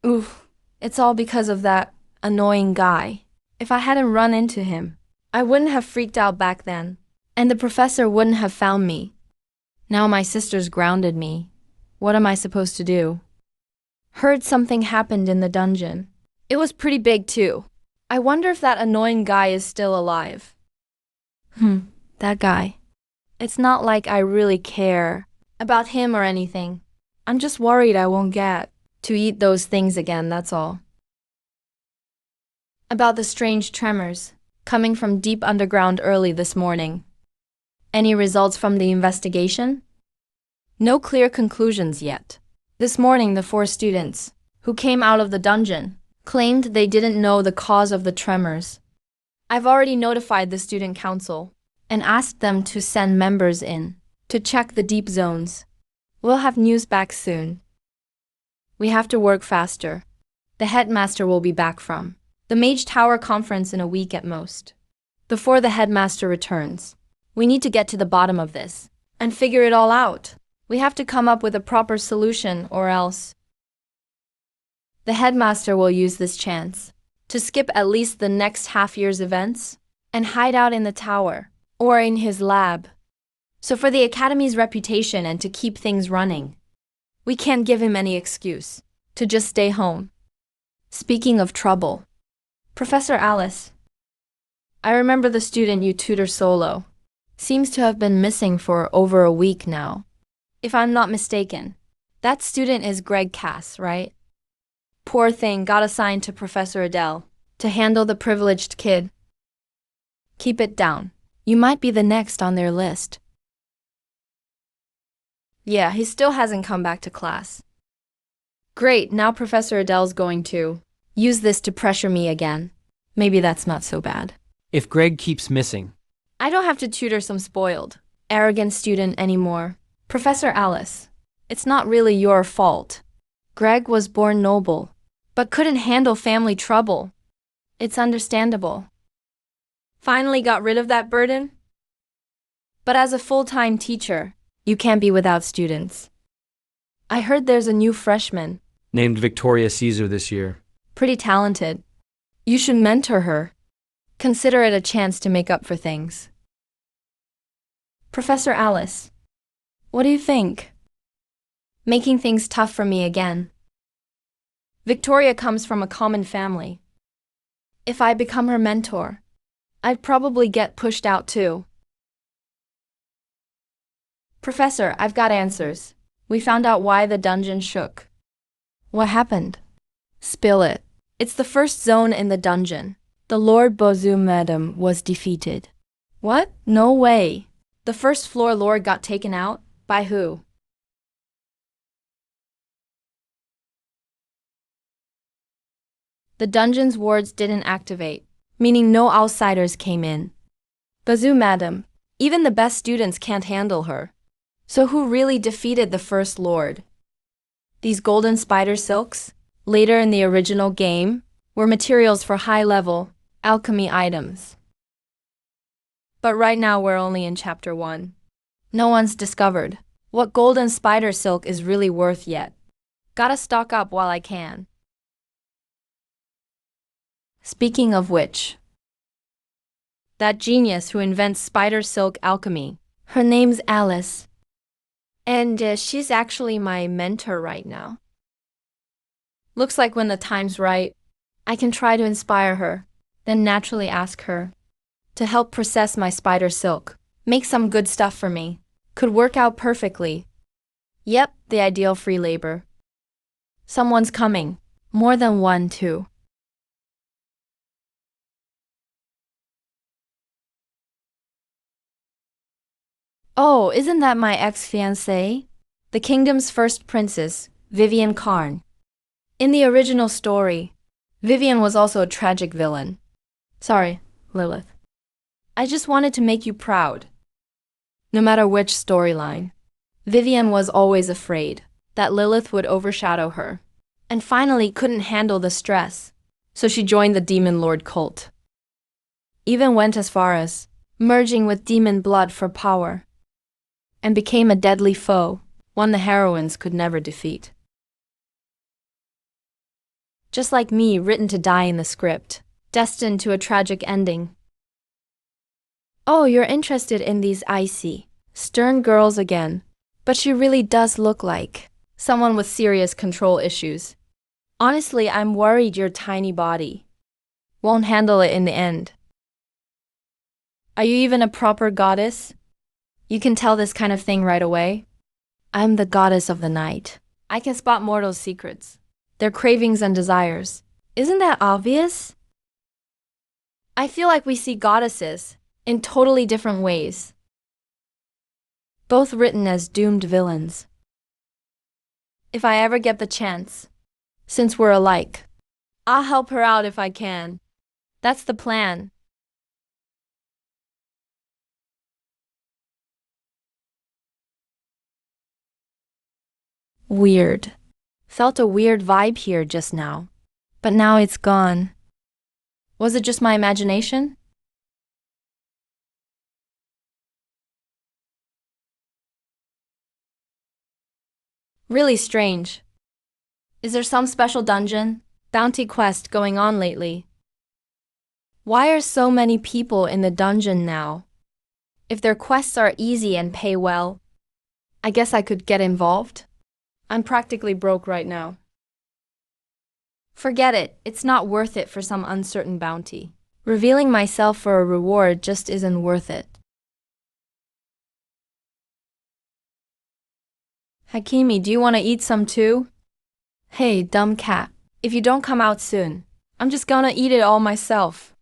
Oof, it's all because of that annoying guy. If I hadn't run into him, I wouldn't have freaked out back then, and the professor wouldn't have found me. Now my sister's grounded me. What am I supposed to do? Heard something happened in the dungeon. It was pretty big too. I wonder if that annoying guy is still alive. That guy. It's not like I really care about him or anything. I'm just worried I won't get to eat those things again, that's all. About the strange tremors coming from deep underground early this morning. Any results from the investigation? No clear conclusions yet. This morning, the 4 students who came out of the dungeon claimed they didn't know the cause of the tremors. I've already notified the student council and asked them to send members in to check the deep zones. We'll have news back soon. We have to work faster. The headmaster will be back from the Mage Tower conference in a week at most. Before the headmaster returns, we need to get to the bottom of this and figure it all out. We have to come up with a proper solution or else. The headmaster will use this chance to skip at least the next half year's events and hide out in the tower or in his lab. So for the academy's reputation and to keep things running, we can't give him any excuse to just stay home. Speaking of trouble, Professor Alice, I remember the student you tutor solo. Seems to have been missing for over a week now. If I'm not mistaken, that student is Greg Cass, right? Poor thing got assigned to Professor Adele to handle the privileged kid. Keep it down. You might be the next on their list. Yeah, he still hasn't come back to class. Great, now Professor Adele's going to use this to pressure me again. Maybe that's not so bad. If Greg keeps missing, I don't have to tutor some spoiled, arrogant student anymore. Professor Alice, it's not really your fault. Greg was born noble, but couldn't handle family trouble. It's understandable. Finally got rid of that burden? But as a full-time teacher, you can't be without students. I heard there's a new freshman. named Victoria Caesar this year. Pretty talented. You should mentor her. Consider it a chance to make up for things. Professor Alice, what do you think? Making things tough for me again. Victoria comes from a common family. If I become her mentor, I'd probably get pushed out too. Professor, I've got answers. We found out why the dungeon shook. What happened? Spill it. It's the first zone in the dungeon. The Lord Bozu Madam was defeated. What? No way. The first floor lord got taken out? By who? The dungeon's wards didn't activate, meaning no outsiders came in. Bazoo Madam, even the best students can't handle her. So who really defeated the First Lord? These golden spider silks, later in the original game, were materials for high-level alchemy items. But right now we're only in Chapter 1. No one's discovered what golden spider silk is really worth yet. Gotta stock up while I can. Speaking of which, that genius who invents spider silk alchemy, her name's Alice. And she's actually my mentor right now. Looks like when the time's right, I can try to inspire her, then naturally ask her to help process my spider silk, make some good stuff for me. Could work out perfectly. Yep, the ideal free labor. Someone's coming. More than one, too. Oh, isn't that my ex-fiancée? The kingdom's first princess, Vivian Karn. In the original story, Vivian was also a tragic villain. Sorry, Lilith. I just wanted to make you proud. No matter which storyline, Vivian was always afraid that Lilith would overshadow her, and finally couldn't handle the stress, so she joined the Demon Lord cult. Even went as far as merging with demon blood for power, and became a deadly foe, one the heroines could never defeat. Just like me, written to die in the script, destined to a tragic ending. Oh, you're interested in these icy, stern girls again, but she really does look like someone with serious control issues. Honestly, I'm worried your tiny body won't handle it in the end. Are you even a proper goddess? You can tell this kind of thing right away. I'm the goddess of the night. I can spot mortals' secrets, their cravings and desires. Isn't that obvious? I feel like we see goddesses in totally different ways, both written as doomed villains. If I ever get the chance, since we're alike, I'll help her out if I can. That's the plan. Weird. Felt a weird vibe here just now, but now it's gone. Was it just my imagination? Really strange. Is there some special dungeon, bounty quest going on lately? Why are so many people in the dungeon now? If their quests are easy and pay well, I guess I could get involved. I'm practically broke right now. Forget it, it's not worth it for some uncertain bounty. Revealing myself for a reward just isn't worth it. Hakimi, do you want to eat some too? Hey, dumb cat, if you don't come out soon, I'm just gonna eat it all myself.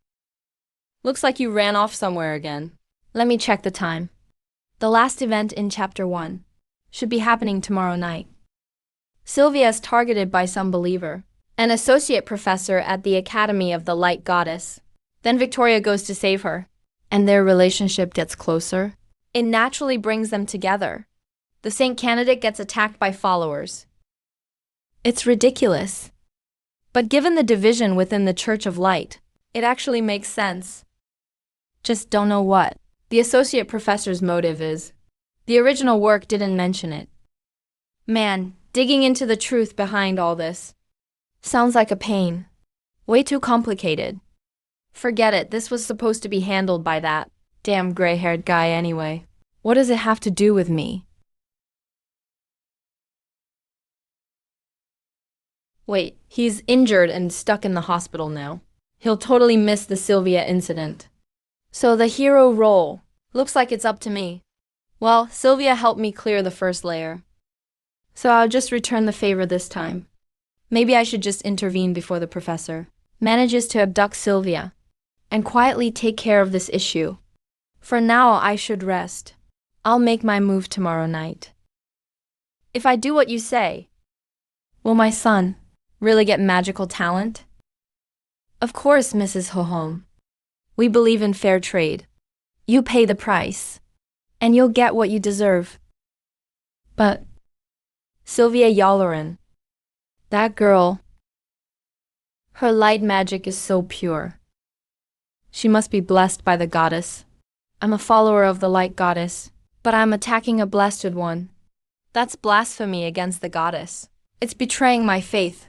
Looks like you ran off somewhere again. Let me check the time. The last event in Chapter 1 should be happening tomorrow night. Sylvia is targeted by some believer, an associate professor at the Academy of the Light Goddess. Then Victoria goes to save her, and their relationship gets closer. It naturally brings them together. The saint candidate gets attacked by followers. It's ridiculous. But given the division within the Church of Light, it actually makes sense. Just don't know what the associate professor's motive is. The original work didn't mention it. Man, digging into the truth behind all this sounds like a pain. Way too complicated. Forget it, this was supposed to be handled by that damn gray-haired guy anyway. What does it have to do with me? Wait, he's injured and stuck in the hospital now. He'll totally miss the Sylvia incident. So the hero role looks like it's up to me. Well, Sylvia helped me clear the first layer, so I'll just return the favor this time. Maybe I should just intervene before the professor manages to abduct Sylvia and quietly take care of this issue. For now, I should rest. I'll make my move tomorrow night. If I do what you say, will my son really get magical talent? Of course, Mrs. Hohom. We believe in fair trade. You pay the price, and you'll get what you deserve. But Sylvia Yalloran, that girl, her light magic is so pure. She must be blessed by the goddess. I'm a follower of the light goddess, but I'm attacking a blessed one. That's blasphemy against the goddess. It's betraying my faith.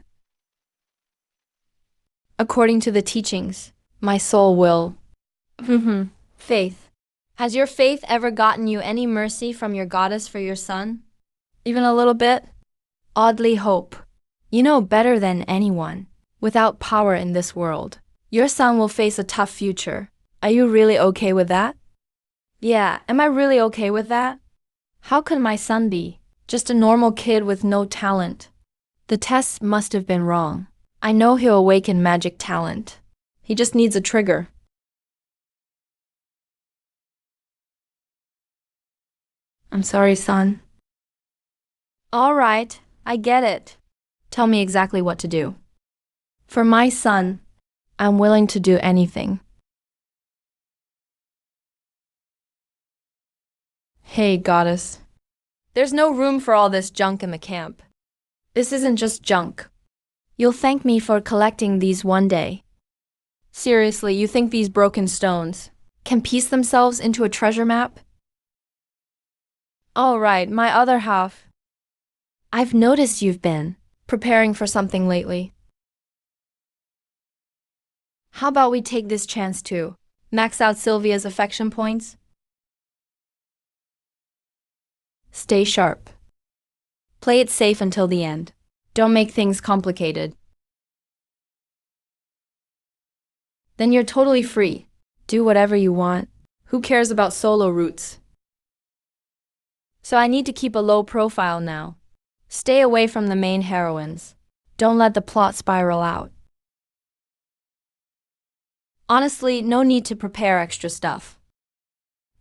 According to the teachings, my soul will. Faith. Has your faith ever gotten you any mercy from your goddess for your son? Even a little bit? Oddly hope. You know better than anyone. Without power in this world, your son will face a tough future. Are you really okay with that? Yeah, am I really okay with that? How could my son be just a normal kid with no talent? The tests must have been wrong. I know he'll awaken magic talent. He just needs a trigger. I'm sorry, son. All right, I get it. Tell me exactly what to do. For my son, I'm willing to do anything. Hey, goddess. There's no room for all this junk in the camp. This isn't just junk. You'll thank me for collecting these one day. Seriously, you think these broken stones can piece themselves into a treasure map? All right, my other half. I've noticed you've been preparing for something lately. How about we take this chance to max out Sylvia's affection points? Stay sharp. Play it safe until the end. Don't make things complicated. Then you're totally free. Do whatever you want. Who cares about solo routes? So I need to keep a low profile now. Stay away from the main heroines. Don't let the plot spiral out. Honestly, no need to prepare extra stuff.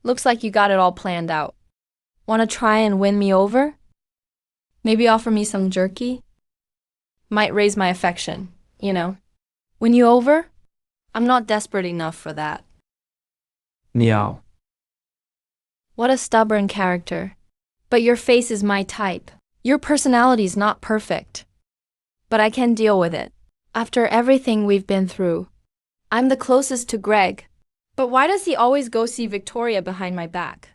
Looks like you got it all planned out. Want to try and win me over? Maybe offer me some jerky? Might raise my affection, you know. Win you over? I'm not desperate enough for that. Meow. What a stubborn character. But your face is my type. Your personality's not perfect. But I can deal with it. After everything we've been through, I'm the closest to Greg. But why does he always go see Victoria behind my back?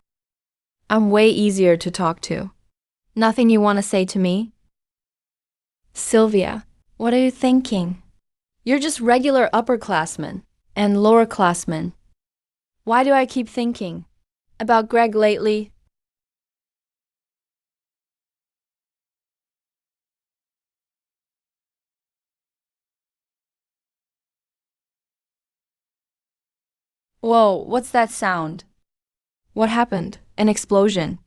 I'm way easier to talk to. Nothing you want to say to me? Sylvia, what are you thinking? You're just regular upperclassmen and lowerclassmen. Why do I keep thinking about Greg lately? Whoa, what's that sound? What happened? An explosion.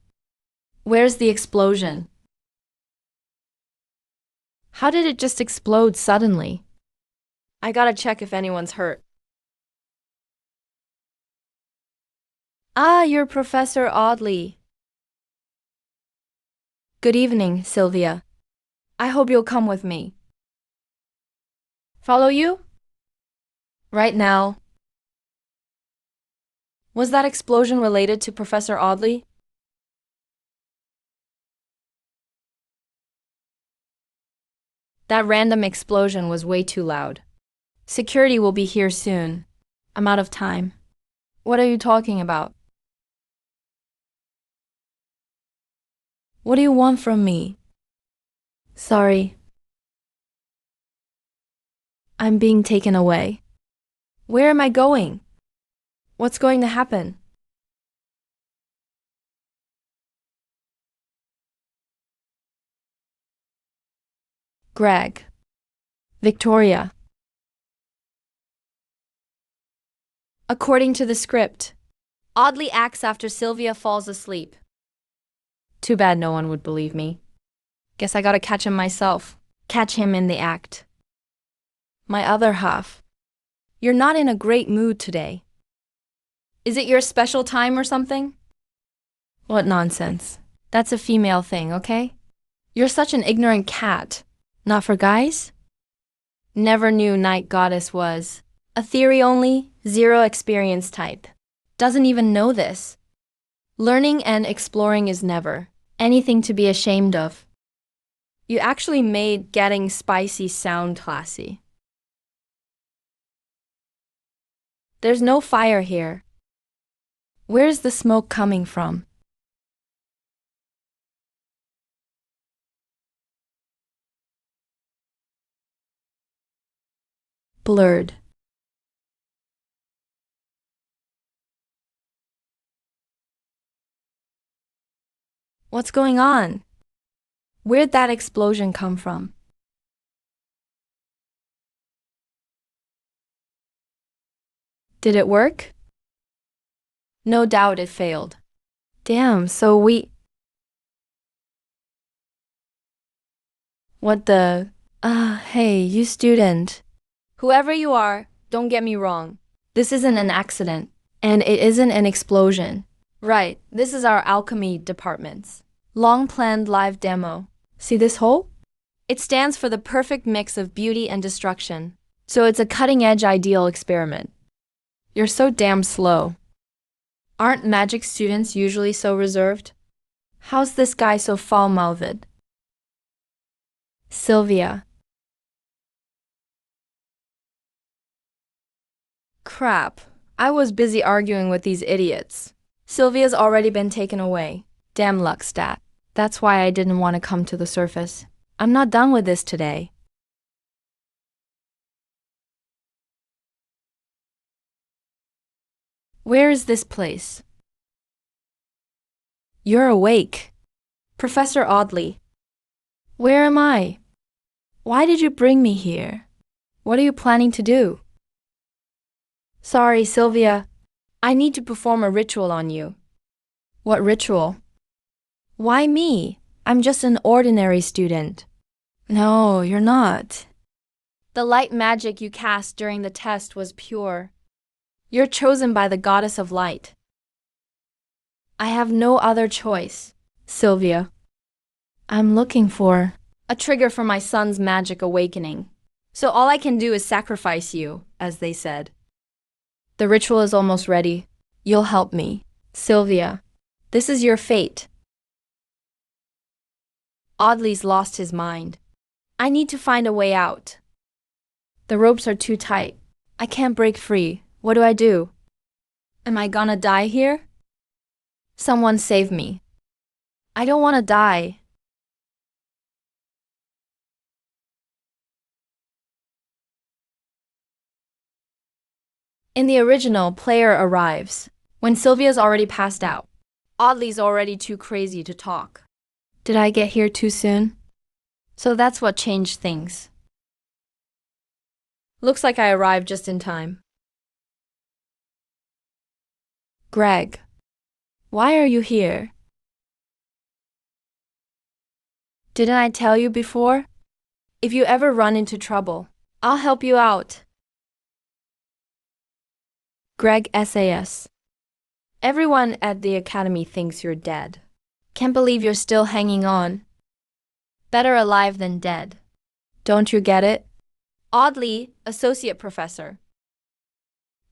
Where's the explosion? How did it just explode suddenly? I gotta check if anyone's hurt. Ah, you're Professor Audley. Good evening, Sylvia. I hope you'll come with me. Follow you? Right now. Was that explosion related to Professor Audley? That random explosion was way too loud. Security will be here soon. I'm out of time. What are you talking about? What do you want from me? Sorry. I'm being taken away. Where am I going? What's going to happen? Greg. Victoria. According to the script, Audley acts after Sylvia falls asleep. Too bad no one would believe me. Guess I gotta catch him myself. Catch him in the act. My other half. You're not in a great mood today. Is it your special time or something? What nonsense. That's a female thing, okay? You're such an ignorant cat. Not for guys? Never knew Night Goddess was. A theory only, zero experience type. Doesn't even know this. Learning and exploring is never anything to be ashamed of. You actually made getting spicy sound classy. There's no fire here. Where's the smoke coming from? Blurred. What's going on? Where'd that explosion come from? Did it work? No doubt it failed. Damn, so What the? Hey, you student. Whoever you are, don't get me wrong. This isn't an accident, and it isn't an explosion. Right, this is our alchemy department's long-planned live demo. See this hole? It stands for the perfect mix of beauty and destruction. So it's a cutting-edge ideal experiment. You're so damn slow. Aren't magic students usually so reserved? How's this guy so foul-mouthed? Sylvia. Crap. I was busy arguing with these idiots. Sylvia's already been taken away. Damn luck stat. That's why I didn't want to come to the surface. I'm not done with this today. Where is this place? You're awake. Professor Audley. Where am I? Why did you bring me here? What are you planning to do? Sorry, Sylvia. I need to perform a ritual on you. What ritual? Why me? I'm just an ordinary student. No, you're not. The light magic you cast during the test was pure. You're chosen by the goddess of light. I have no other choice, Sylvia. I'm looking for a trigger for my son's magic awakening. So all I can do is sacrifice you, as they said. The ritual is almost ready. You'll help me. Sylvia, this is your fate. Audley's lost his mind. I need to find a way out. The ropes are too tight. I can't break free. What do I do? Am I gonna die here? Someone save me. I don't want to die. In the original, player arrives when Sylvia's already passed out. Audley's already too crazy to talk. Did I get here too soon? So that's what changed things. Looks like I arrived just in time. Greg, why are you here? Didn't I tell you before? If you ever run into trouble, I'll help you out. Greg SAS. Everyone at the academy thinks you're dead. Can't believe you're still hanging on. Better alive than dead. Don't you get it? Oddly, associate professor.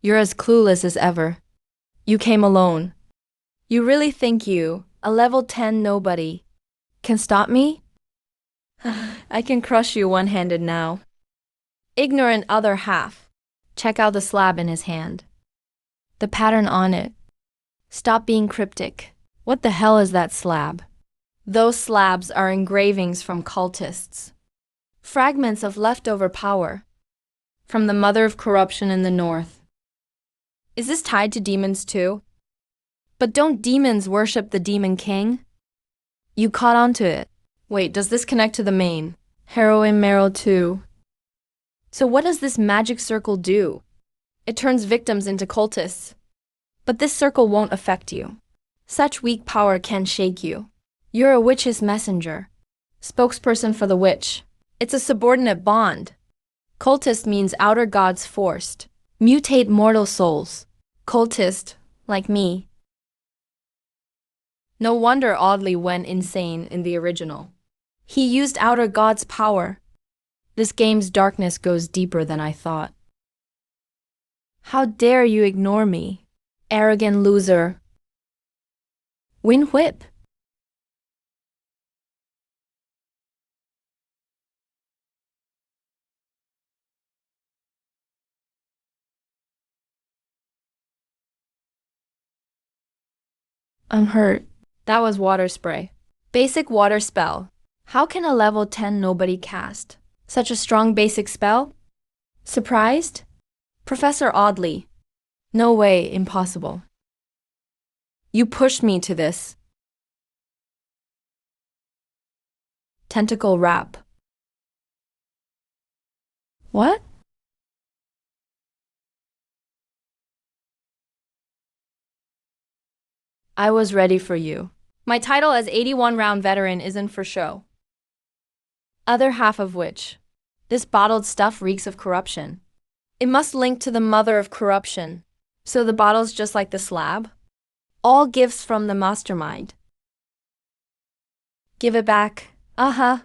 You're as clueless as ever. You came alone. You really think you, a level 10 nobody, can stop me? I can crush you one-handed now. Ignorant other half. Check out the slab in his hand. The pattern on it. Stop being cryptic. What the hell is that slab? Those slabs are engravings from cultists. Fragments of leftover power. From the mother of corruption in the north. Is this tied to demons too? But don't demons worship the demon king? You caught on to it. Wait, does this connect to the main? Heroine Meryl too. So what does this magic circle do? It turns victims into cultists. But this circle won't affect you. Such weak power can shake you. You're a witch's messenger. Spokesperson for the witch. It's a subordinate bond. Cultist means outer gods forced. Mutate mortal souls. Cultist, like me. No wonder Audley went insane in the original. He used outer gods' power. This game's darkness goes deeper than I thought. How dare you ignore me? Arrogant loser. Win whip. I'm hurt. That was water spray. Basic water spell. How can a level 10 nobody cast such a strong basic spell? Surprised? Professor Audley. No way, impossible. You pushed me to this. Tentacle wrap. What? I was ready for you. My title as 81-round veteran isn't for show. Other half of which, this bottled stuff reeks of corruption. It must link to the mother of corruption. So the bottle's just like the slab? All gifts from the mastermind. Give it back. Uh-huh.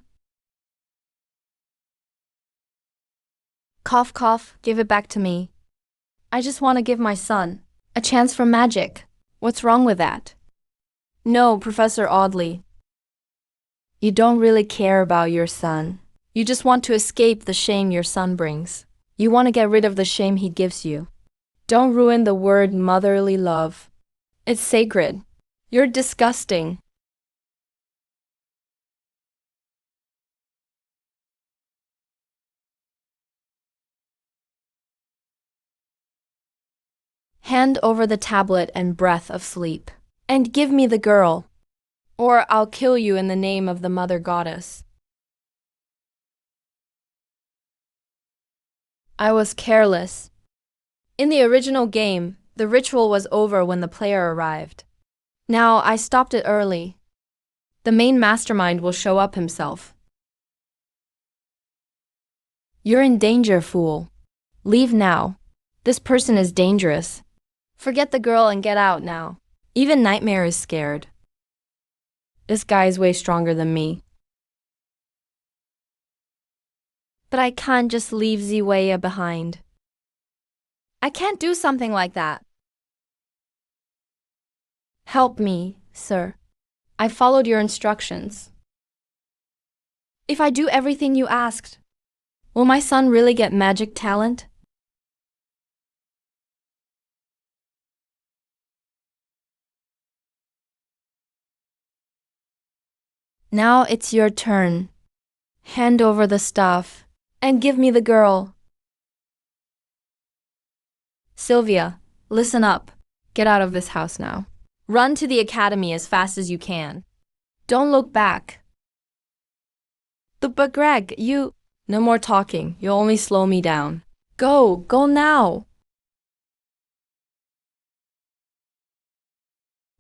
Cough, cough, give it back to me. I just want to give my son a chance for magic. What's wrong with that? No, Professor Audley. You don't really care about your son. You just want to escape the shame your son brings. You want to get rid of the shame he gives you. Don't ruin the word motherly love. It's sacred. You're disgusting. Hand over the tablet and breath of sleep. And give me the girl. Or I'll kill you in the name of the mother goddess. I was careless. In the original game, the ritual was over when the player arrived. Now I stopped it early. The main mastermind will show up himself. You're in danger, fool. Leave now. This person is dangerous. Forget the girl and get out now. Even Nightmare is scared. This guy's way stronger than me. But I can't just leave Ziwei behind. I can't do something like that. Help me, sir. I followed your instructions. If I do everything you asked, will my son really get magic talent? Now it's your turn. Hand over the stuff and give me the girl. Sylvia, listen up. Get out of this house now. Run to the academy as fast as you can. Don't look back. But Greg, you... No more talking. You'll only slow me down. Go now.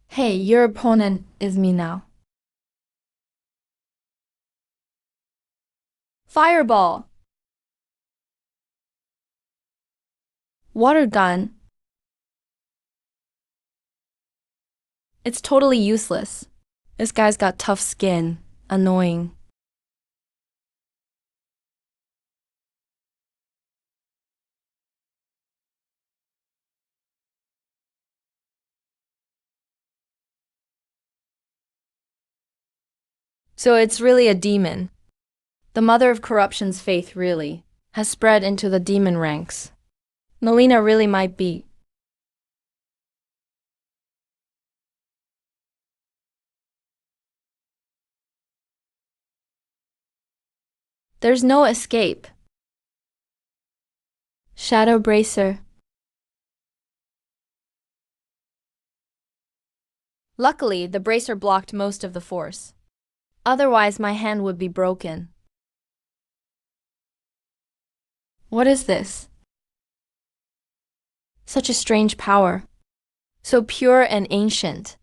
Hey, your opponent is me now. Fireball. Water gun. It's totally useless. This guy's got tough skin. Annoying. So it's really a demon. The mother of corruption's faith really has spread into the demon ranks. Melina really might be. There's no escape. Shadow Bracer. Luckily, the bracer blocked most of the force. Otherwise, my hand would be broken. What is this? Such a strange power. So pure and ancient.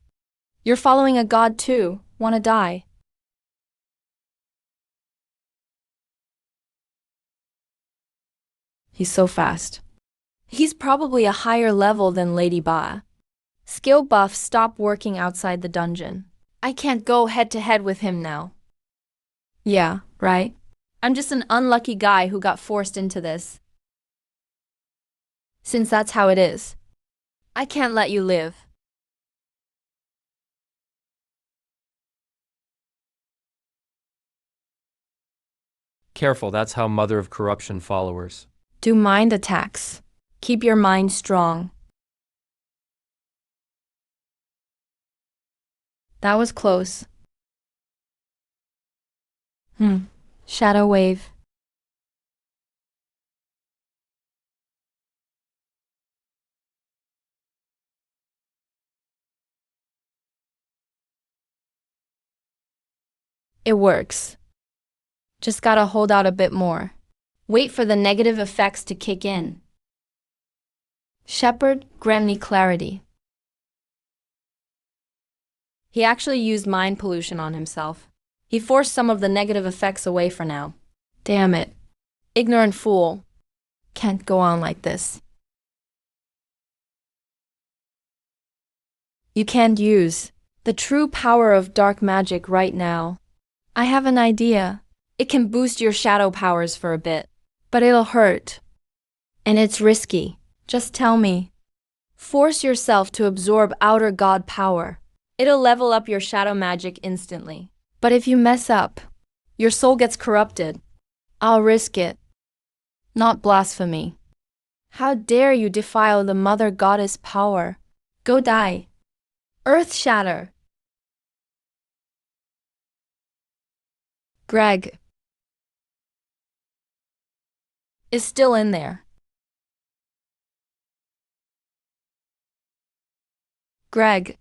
You're following a god too. Wanna die? He's so fast. He's probably a higher level than Lady Ba. Skill buffs stop working outside the dungeon. I can't go head to head with him now. Yeah, right? I'm just an unlucky guy who got forced into this. Since that's how it is, I can't let you live. Careful, that's how Mother of Corruption followers. Do mind attacks. Keep your mind strong. That was close. Shadow Wave. It works. Just gotta hold out a bit more. Wait for the negative effects to kick in. Shepherd, grant me clarity. He actually used mind pollution on himself. He forced some of the negative effects away for now. Damn it. Ignorant fool. Can't go on like this. You can't use the true power of dark magic right now. I have an idea. It can boost your shadow powers for a bit, but it'll hurt. And it's risky. Just tell me. Force yourself to absorb outer god power. It'll level up your shadow magic instantly. But if you mess up, your soul gets corrupted. I'll risk it. Not blasphemy. How dare you defile the mother goddess power? Go die. Earth shatter. Greg is still in there. Greg.